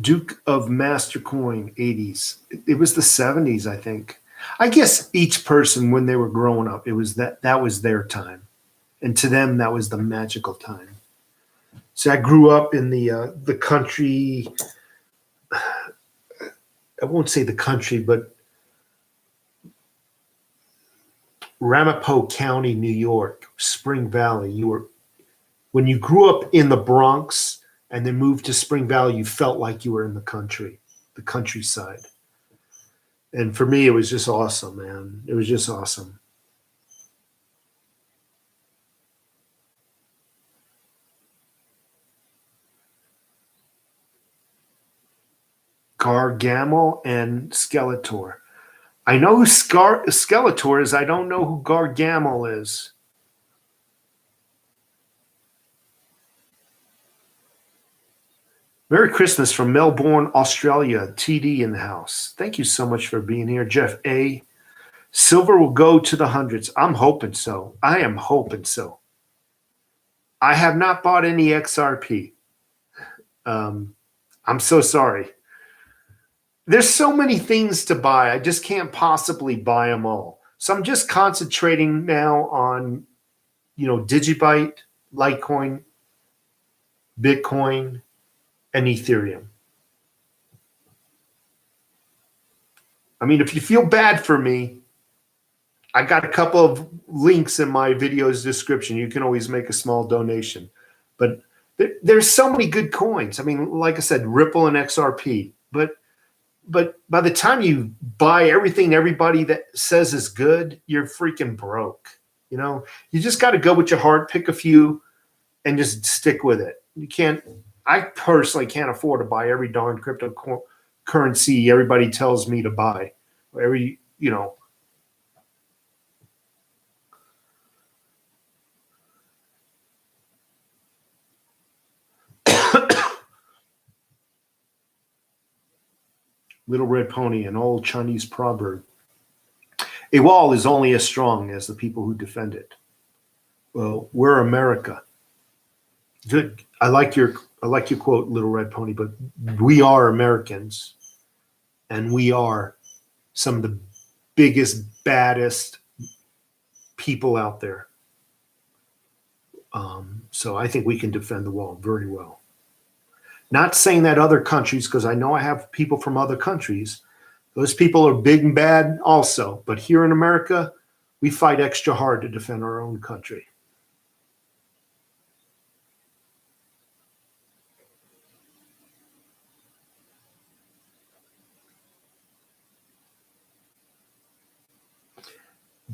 Duke of Mastercoin, 80s. It was the 70s, I think. I guess each person, when they were growing up, it was that was their time. And to them, that was the magical time. So I grew up in the country. I won't say the country, but Ramapo County, New York, Spring Valley. When you grew up in the Bronx and then moved to Spring Valley, you felt like you were in the countryside. And for me, it was just awesome, man. It was just awesome. Gargamel and Skeletor. I know who Skeletor is. I don't know who Gargamel is. Merry Christmas from Melbourne, Australia. TD in the house. Thank you so much for being here. Jeff A. Silver will go to the hundreds. I'm hoping so. I am hoping so. I have not bought any XRP. I'm so sorry. There's so many things to buy. I just can't possibly buy them all. So I'm just concentrating now on, DigiByte, Litecoin, Bitcoin, and Ethereum. I mean, if you feel bad for me, I got a couple of links in my video's description. You can always make a small donation. But there's so many good coins. I mean, like I said, Ripple and XRP. But by the time you buy everything everybody that says is good, you're freaking broke. You just got to go with your heart, pick a few, and just stick with it. I personally can't afford to buy every darn cryptocurrency everybody tells me to buy. Little Red Pony, an old Chinese proverb. A wall is only as strong as the people who defend it. Well, we're America. Good. I like your quote, Little Red Pony, but we are Americans, and we are some of the biggest, baddest people out there. So I think we can defend the wall very well. Not saying that other countries, because I know I have people from other countries. Those people are big and bad also. But here in America, we fight extra hard to defend our own country.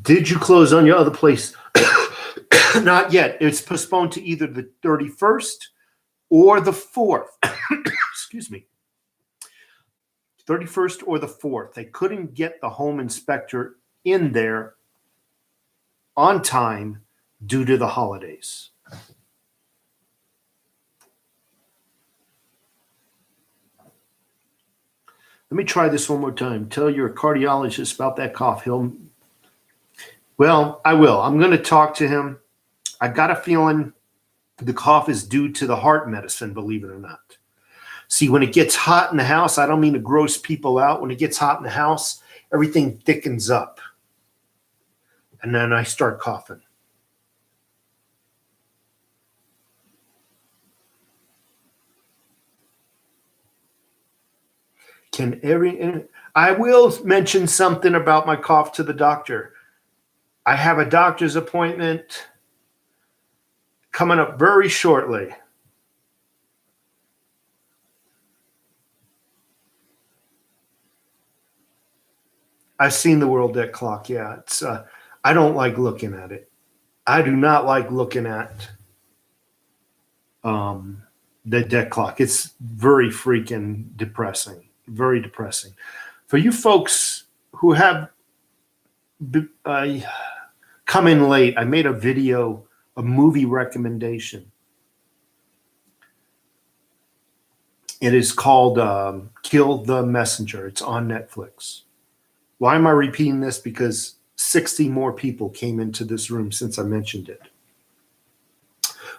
Did you close on your other place? Not yet. It's postponed to either the 31st or the 4th. Excuse me. 31st or the 4th. They couldn't get the home inspector in there on time due to the holidays. Let me try this one more time. Tell your cardiologist about that cough. Well, I will. I'm going to talk to him. I got a feeling the cough is due to the heart medicine, believe it or not. See, when it gets hot in the house, I don't mean to gross people out. When it gets hot in the house, everything thickens up. And then I start coughing. I will mention something about my cough to the doctor. I have a doctor's appointment coming up very shortly. I've seen the World Debt Clock. Yeah, it's. I don't like looking at it. I do not like looking at the debt clock. It's very freaking depressing. Very depressing. For you folks who have come in late, I made a video, a movie recommendation. It is called Kill the Messenger. It's on Netflix. Why am I repeating this? Because 60 more people came into this room since I mentioned it.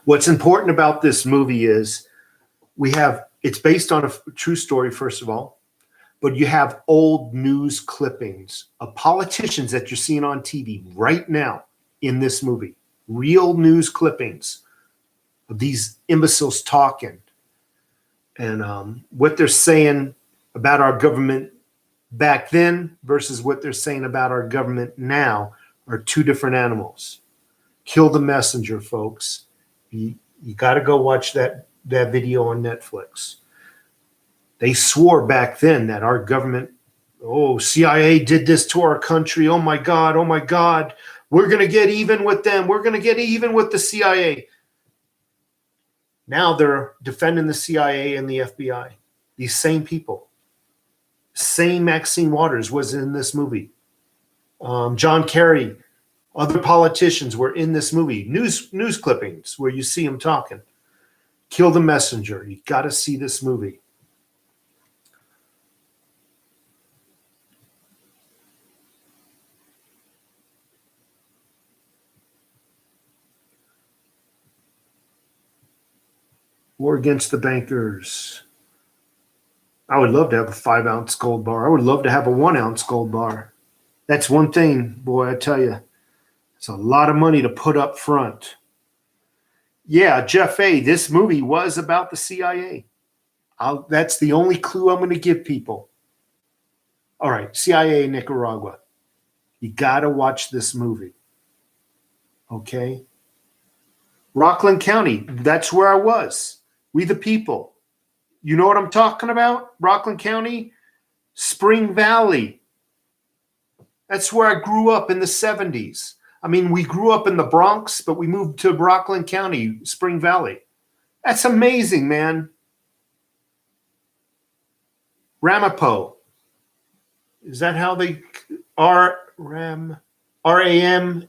What's important about this movie is it's based on a true story, first of all, but you have old news clippings of politicians that you're seeing on TV right now in this movie. Real news clippings of these imbeciles talking and what they're saying about our government back then versus what they're saying about our government now are two different animals. Kill the messenger, folks. You got to go watch that video on Netflix. They swore back then that our government, CIA did this to our country. Oh my God, we're going to get even with them. We're going to get even with the CIA. Now they're defending the CIA and the FBI. These same people. Same Maxine Waters was in this movie. John Kerry, other politicians were in this movie. News clippings where you see them talking. Kill the messenger. You got to see this movie. War against the bankers. I would love to have a 5-ounce gold bar. I would love to have a 1-ounce gold bar. That's one thing, boy, I tell you. It's a lot of money to put up front. Yeah, Jeff A., this movie was about the CIA. That's the only clue I'm going to give people. All right, CIA Nicaragua. You got to watch this movie. Okay? Rockland County, that's where I was. We the people. You know what I'm talking about? Rockland County, Spring Valley. That's where I grew up in the 70s. I mean, we grew up in the Bronx, but we moved to Rockland County, Spring Valley. That's amazing, man. Ramapo. Is that how they are? R-A-M-A-M-P-O?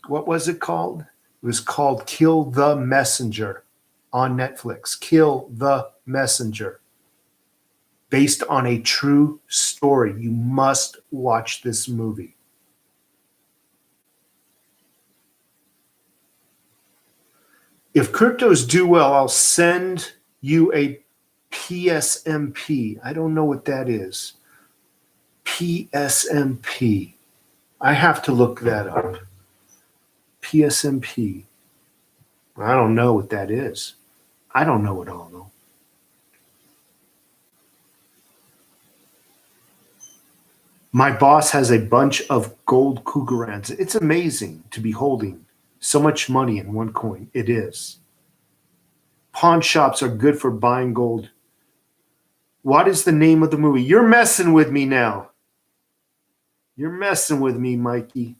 What was it called? It was called Kill the Messenger on Netflix. Kill the Messenger. Based on a true story. You must watch this movie. If cryptos do well, I'll send you a PSMP. I don't know what that is. PSMP. I have to look that up. PSMP. I don't know what that is. I don't know it all, though. My boss has a bunch of gold Cougarans. It's amazing to be holding so much money in one coin. It is. Pawn shops are good for buying gold. What is the name of the movie? You're messing with me now. You're messing with me, Mikey.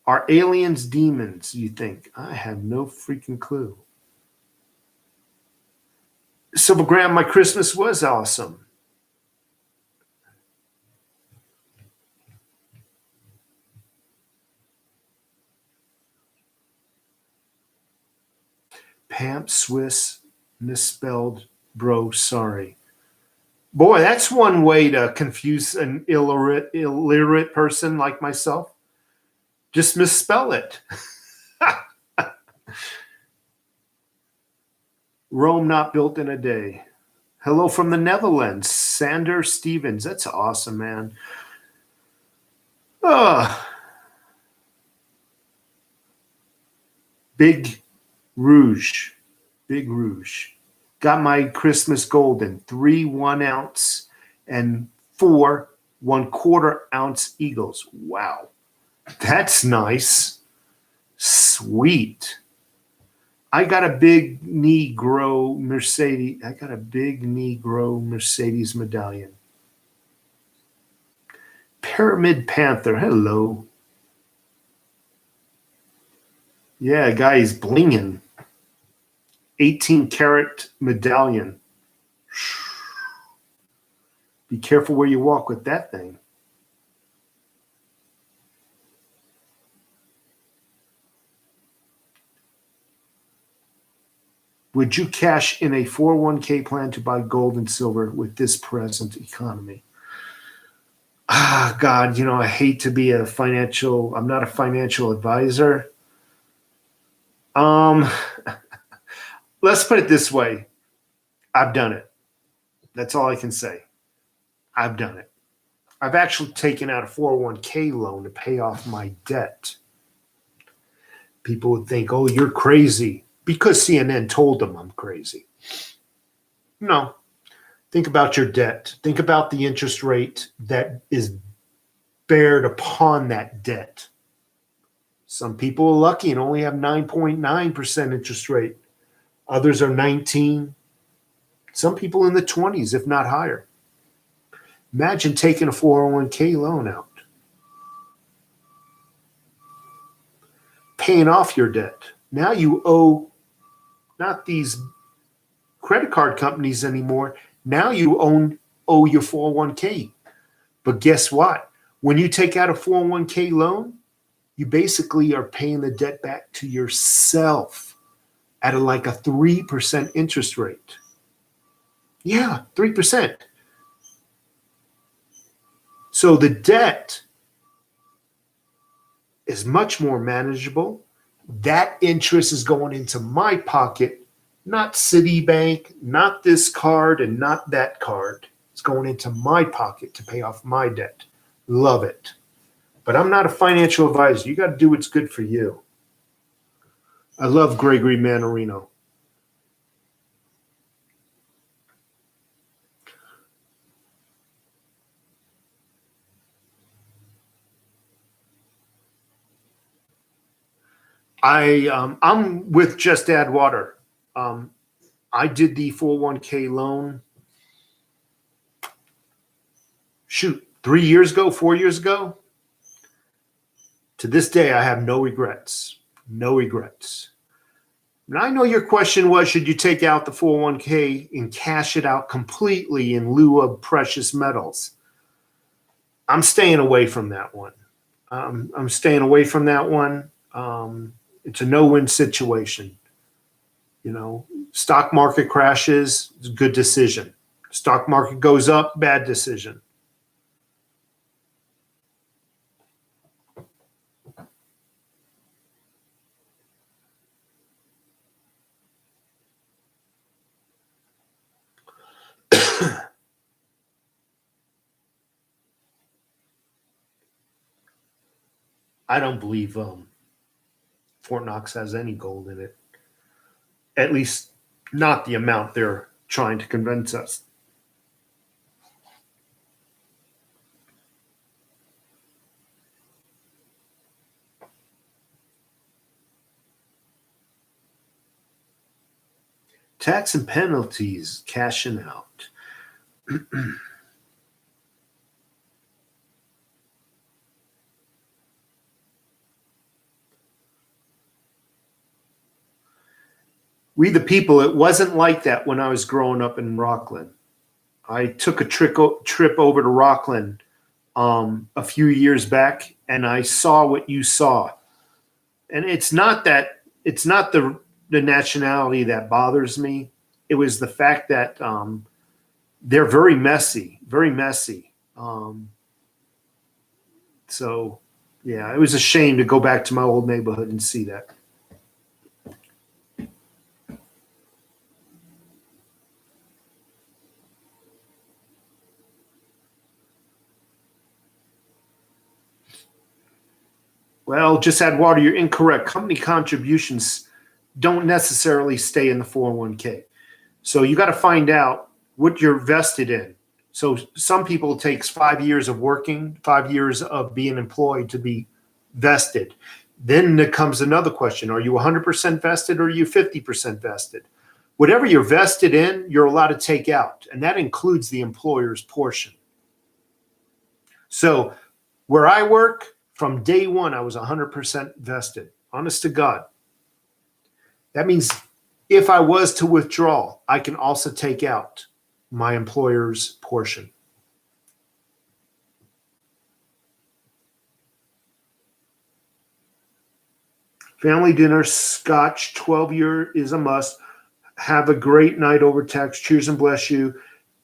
Are aliens demons, you think? I have no freaking clue. Silver Graham, my Christmas was awesome. Pamp Swiss misspelled bro, sorry. Boy, that's one way to confuse an illiterate person like myself. Just misspell it. Rome not built in a day. Hello from the Netherlands, Sander Stevens. That's awesome, man. Big Rouge. Big Rouge. Got my Christmas golden 3 1-ounce and 4 1/4-ounce eagles. Wow. That's nice. Sweet. I got a big Negro Mercedes. I got a big Negro Mercedes medallion. Pyramid Panther. Hello. Yeah, guy's blinging. 18-karat medallion. Be careful where you walk with that thing. Would you cash in a 401k plan to buy gold and silver with this present economy? Ah, God, I hate to be I'm not a financial advisor. Let's put it this way. I've done it. That's all I can say. I've done it. I've actually taken out a 401k loan to pay off my debt. People would think, oh, you're crazy because CNN told them I'm crazy. No. Think about your debt. Think about the interest rate that is bared upon that debt. Some people are lucky and only have 9.9% interest rate. Others are 19. Some people in the 20s, if not higher. Imagine taking a 401k loan out. Paying off your debt. Now you owe not these credit card companies anymore. Now you owe your 401k. But guess what? When you take out a 401k loan, you basically are paying the debt back to yourself at like a 3% interest rate. Yeah, 3%. So the debt is much more manageable. That interest is going into my pocket, not Citibank, not this card, and not that card. It's going into my pocket to pay off my debt. Love it. But I'm not a financial advisor. You got to do what's good for you. I love Gregory Manarino. I'm with Just Add Water. I did the 401k loan. 3 years ago, 4 years ago. To this day, I have no regrets. No regrets. And I know your question was, should you take out the 401k and cash it out completely in lieu of precious metals? I'm staying away from that one. I'm staying away from that one. It's a no-win situation. Stock market crashes, it's a good decision. Stock market goes up, bad decision. I don't believe Fort Knox has any gold in it. At least not the amount they're trying to convince us. Tax and penalties, cashing out. We the people, it wasn't like that when I was growing up in Rockland. I took a trip over to Rockland a few years back, and I saw what you saw. And it's not the nationality that bothers me. It was the fact that they're very messy, very messy. So, yeah, it was a shame to go back to my old neighborhood and see that. Well, just add water. You're incorrect. Company contributions don't necessarily stay in the 401k. So you got to find out what you're vested in. So some people it takes 5 years of working, 5 years of being employed to be vested. Then there comes another question. Are you 100% vested or are you 50% vested? Whatever you're vested in, you're allowed to take out. And that includes the employer's portion. So where I work, from day one, I was 100% vested, honest to God. That means if I was to withdraw, I can also take out my employer's portion. Family dinner, Scotch, 12-year is a must. Have a great night over text. Cheers and bless you.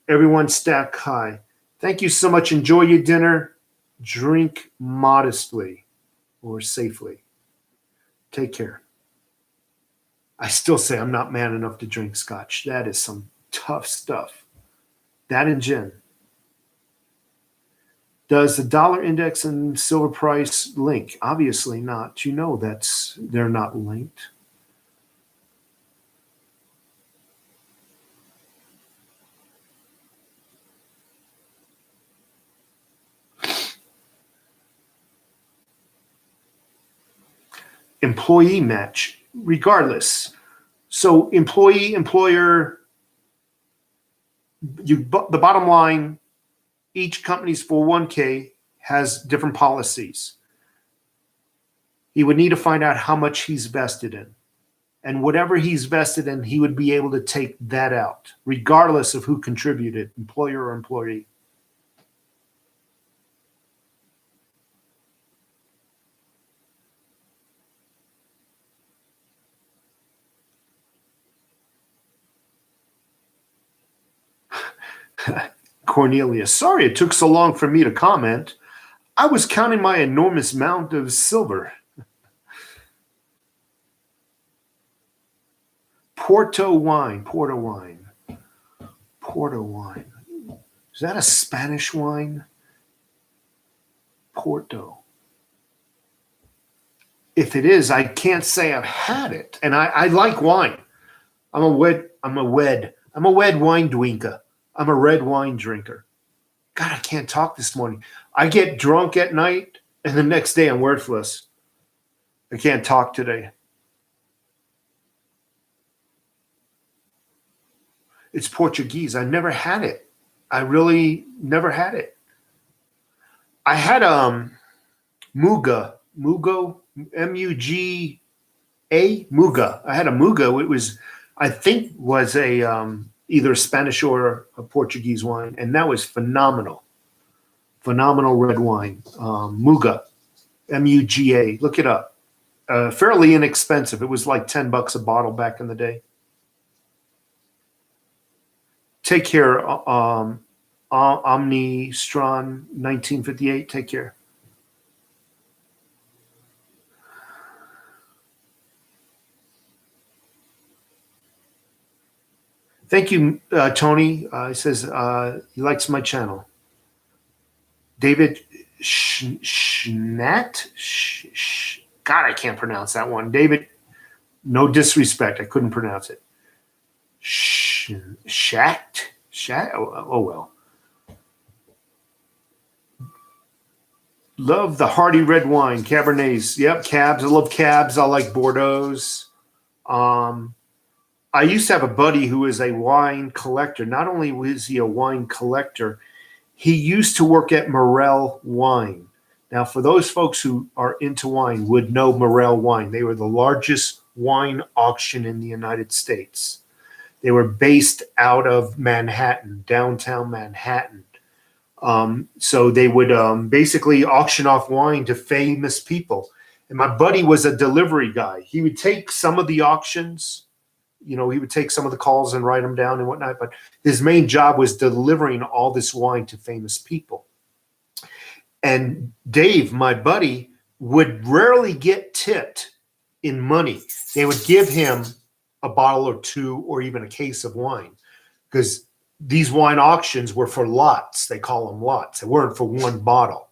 Everyone stack high. Thank you so much. Enjoy your dinner. Drink modestly or safely. Take care. I still say I'm not man enough to drink Scotch. That is some tough stuff. That and gin. Does the dollar index and silver price link? Obviously not. You know they're not linked. Employee match, regardless. So employee, employer, the bottom line, each company's 401k has different policies. He would need to find out how much he's vested in. And whatever he's vested in, he would be able to take that out, regardless of who contributed, employer or employee. Cornelius, sorry it took so long for me to comment. I was counting my enormous amount of silver. Porto wine. Is that a Spanish wine? Porto. If it is, I can't say I've had it. And I like wine. I'm a wed wine drinker. I'm a red wine drinker. God, I can't talk this morning. I get drunk at night, and the next day I'm worthless. I can't talk today. It's Portuguese. I never had it. I really never had it. I had Muga, M-U-G-A, Muga. I had a Muga. It was, I think, was a either Spanish or a Portuguese wine, and that was phenomenal. Phenomenal red wine. Muga, M-U-G-A. Look it up. Fairly inexpensive. It was like $10 a bottle back in the day. Take care, Omni Strawn 1958. Take care. Thank you, Tony. He says he likes my channel. David Schnat? God, I can't pronounce that one. David, no disrespect. I couldn't pronounce it. Shat? Oh, well. Love the hearty red wine. Cabernets. Yep, cabs. I love cabs. I like Bordeaux's. I used to have a buddy who is a wine collector. Not only was he a wine collector, he used to work at Morel Wine. Now, for those folks who are into wine would know Morel Wine. They were the largest wine auction in the United States. They were based out of Manhattan, downtown Manhattan. So they would basically auction off wine to famous people. And my buddy was a delivery guy. He would take some of the auctions, he would take some of the calls and write them down and whatnot. But his main job was delivering all this wine to famous people. And Dave, my buddy, would rarely get tipped in money. They would give him a bottle or two or even a case of wine, because these wine auctions were for lots. They call them lots. They weren't for one bottle.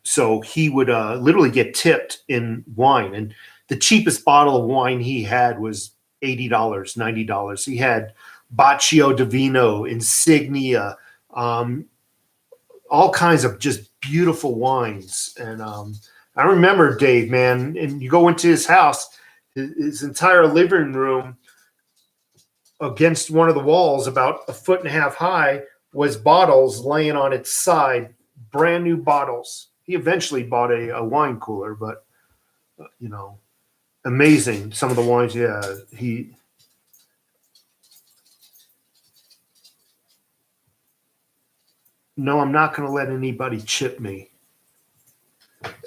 So he would literally get tipped in wine. And the cheapest bottle of wine he had was $80, $90. He had Baccio Divino, Insignia, all kinds of just beautiful wines. And I remember Dave, man, and you go into his house, his entire living room against one of the walls about 1.5 feet high was bottles laying on its side, brand new bottles. He eventually bought a wine cooler, but amazing. Some of the wines, yeah, No, I'm not going to let anybody chip me.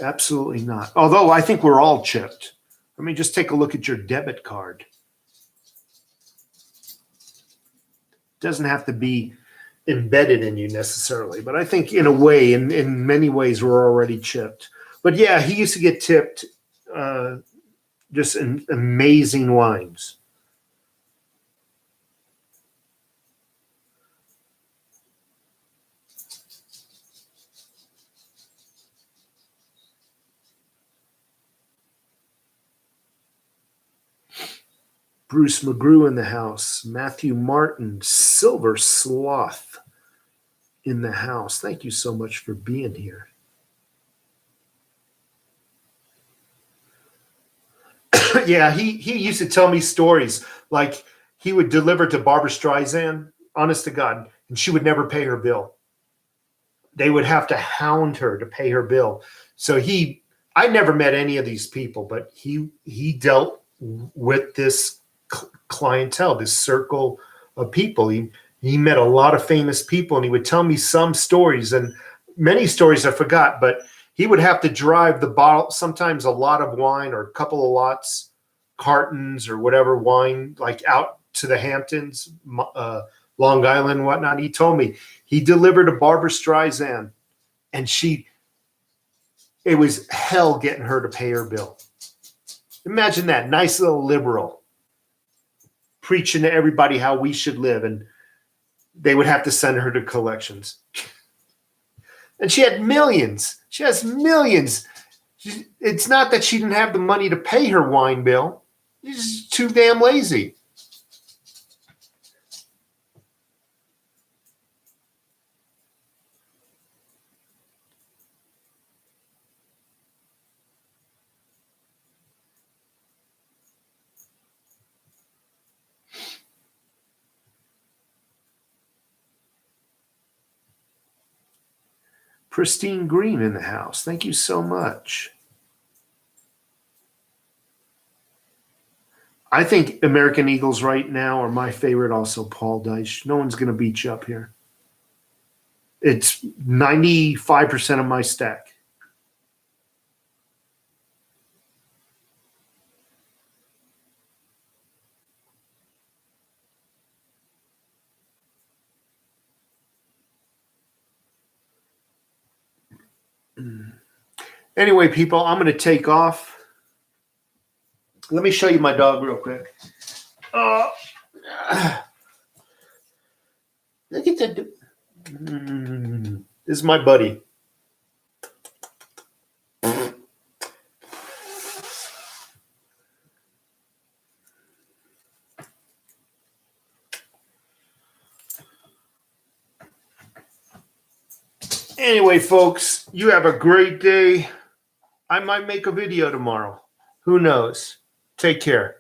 Absolutely not. Although I think we're all chipped. I mean, just take a look at your debit card. Doesn't have to be embedded in you necessarily, but I think in a way, in many ways, we're already chipped. But yeah, he used to get tipped just in amazing wines. Bruce McGrew in the house. Matthew Martin, Silver Sloth in the house. Thank you so much for being here. Yeah, he used to tell me stories. Like he would deliver to Barbra Streisand, honest to God, and she would never pay her bill. They would have to hound her to pay her bill. So I never met any of these people, but he dealt with this clientele, this circle of people. He met a lot of famous people, and he would tell me some stories, and many stories I forgot, but he would have to drive the bottle, sometimes a lot of wine or a couple of lots, cartons or whatever wine, like out to the Hamptons, Long Island, and whatnot. He told me he delivered to Barbra Streisand, and it was hell getting her to pay her bill. Imagine that, nice little liberal preaching to everybody how we should live, and they would have to send her to collections. And she had millions. She has millions. It's not that she didn't have the money to pay her wine bill. She's too damn lazy. Pristine Green in the house. Thank you so much. I think American Eagles right now are my favorite. Also, Paul Deitch. No one's going to beat you up here. It's 95% of my stack. Anyway, people, I'm going to take off. Let me show you my dog real quick. Look at that. This is my buddy. Anyway, folks, you have a great day. I might make a video tomorrow. Who knows? Take care.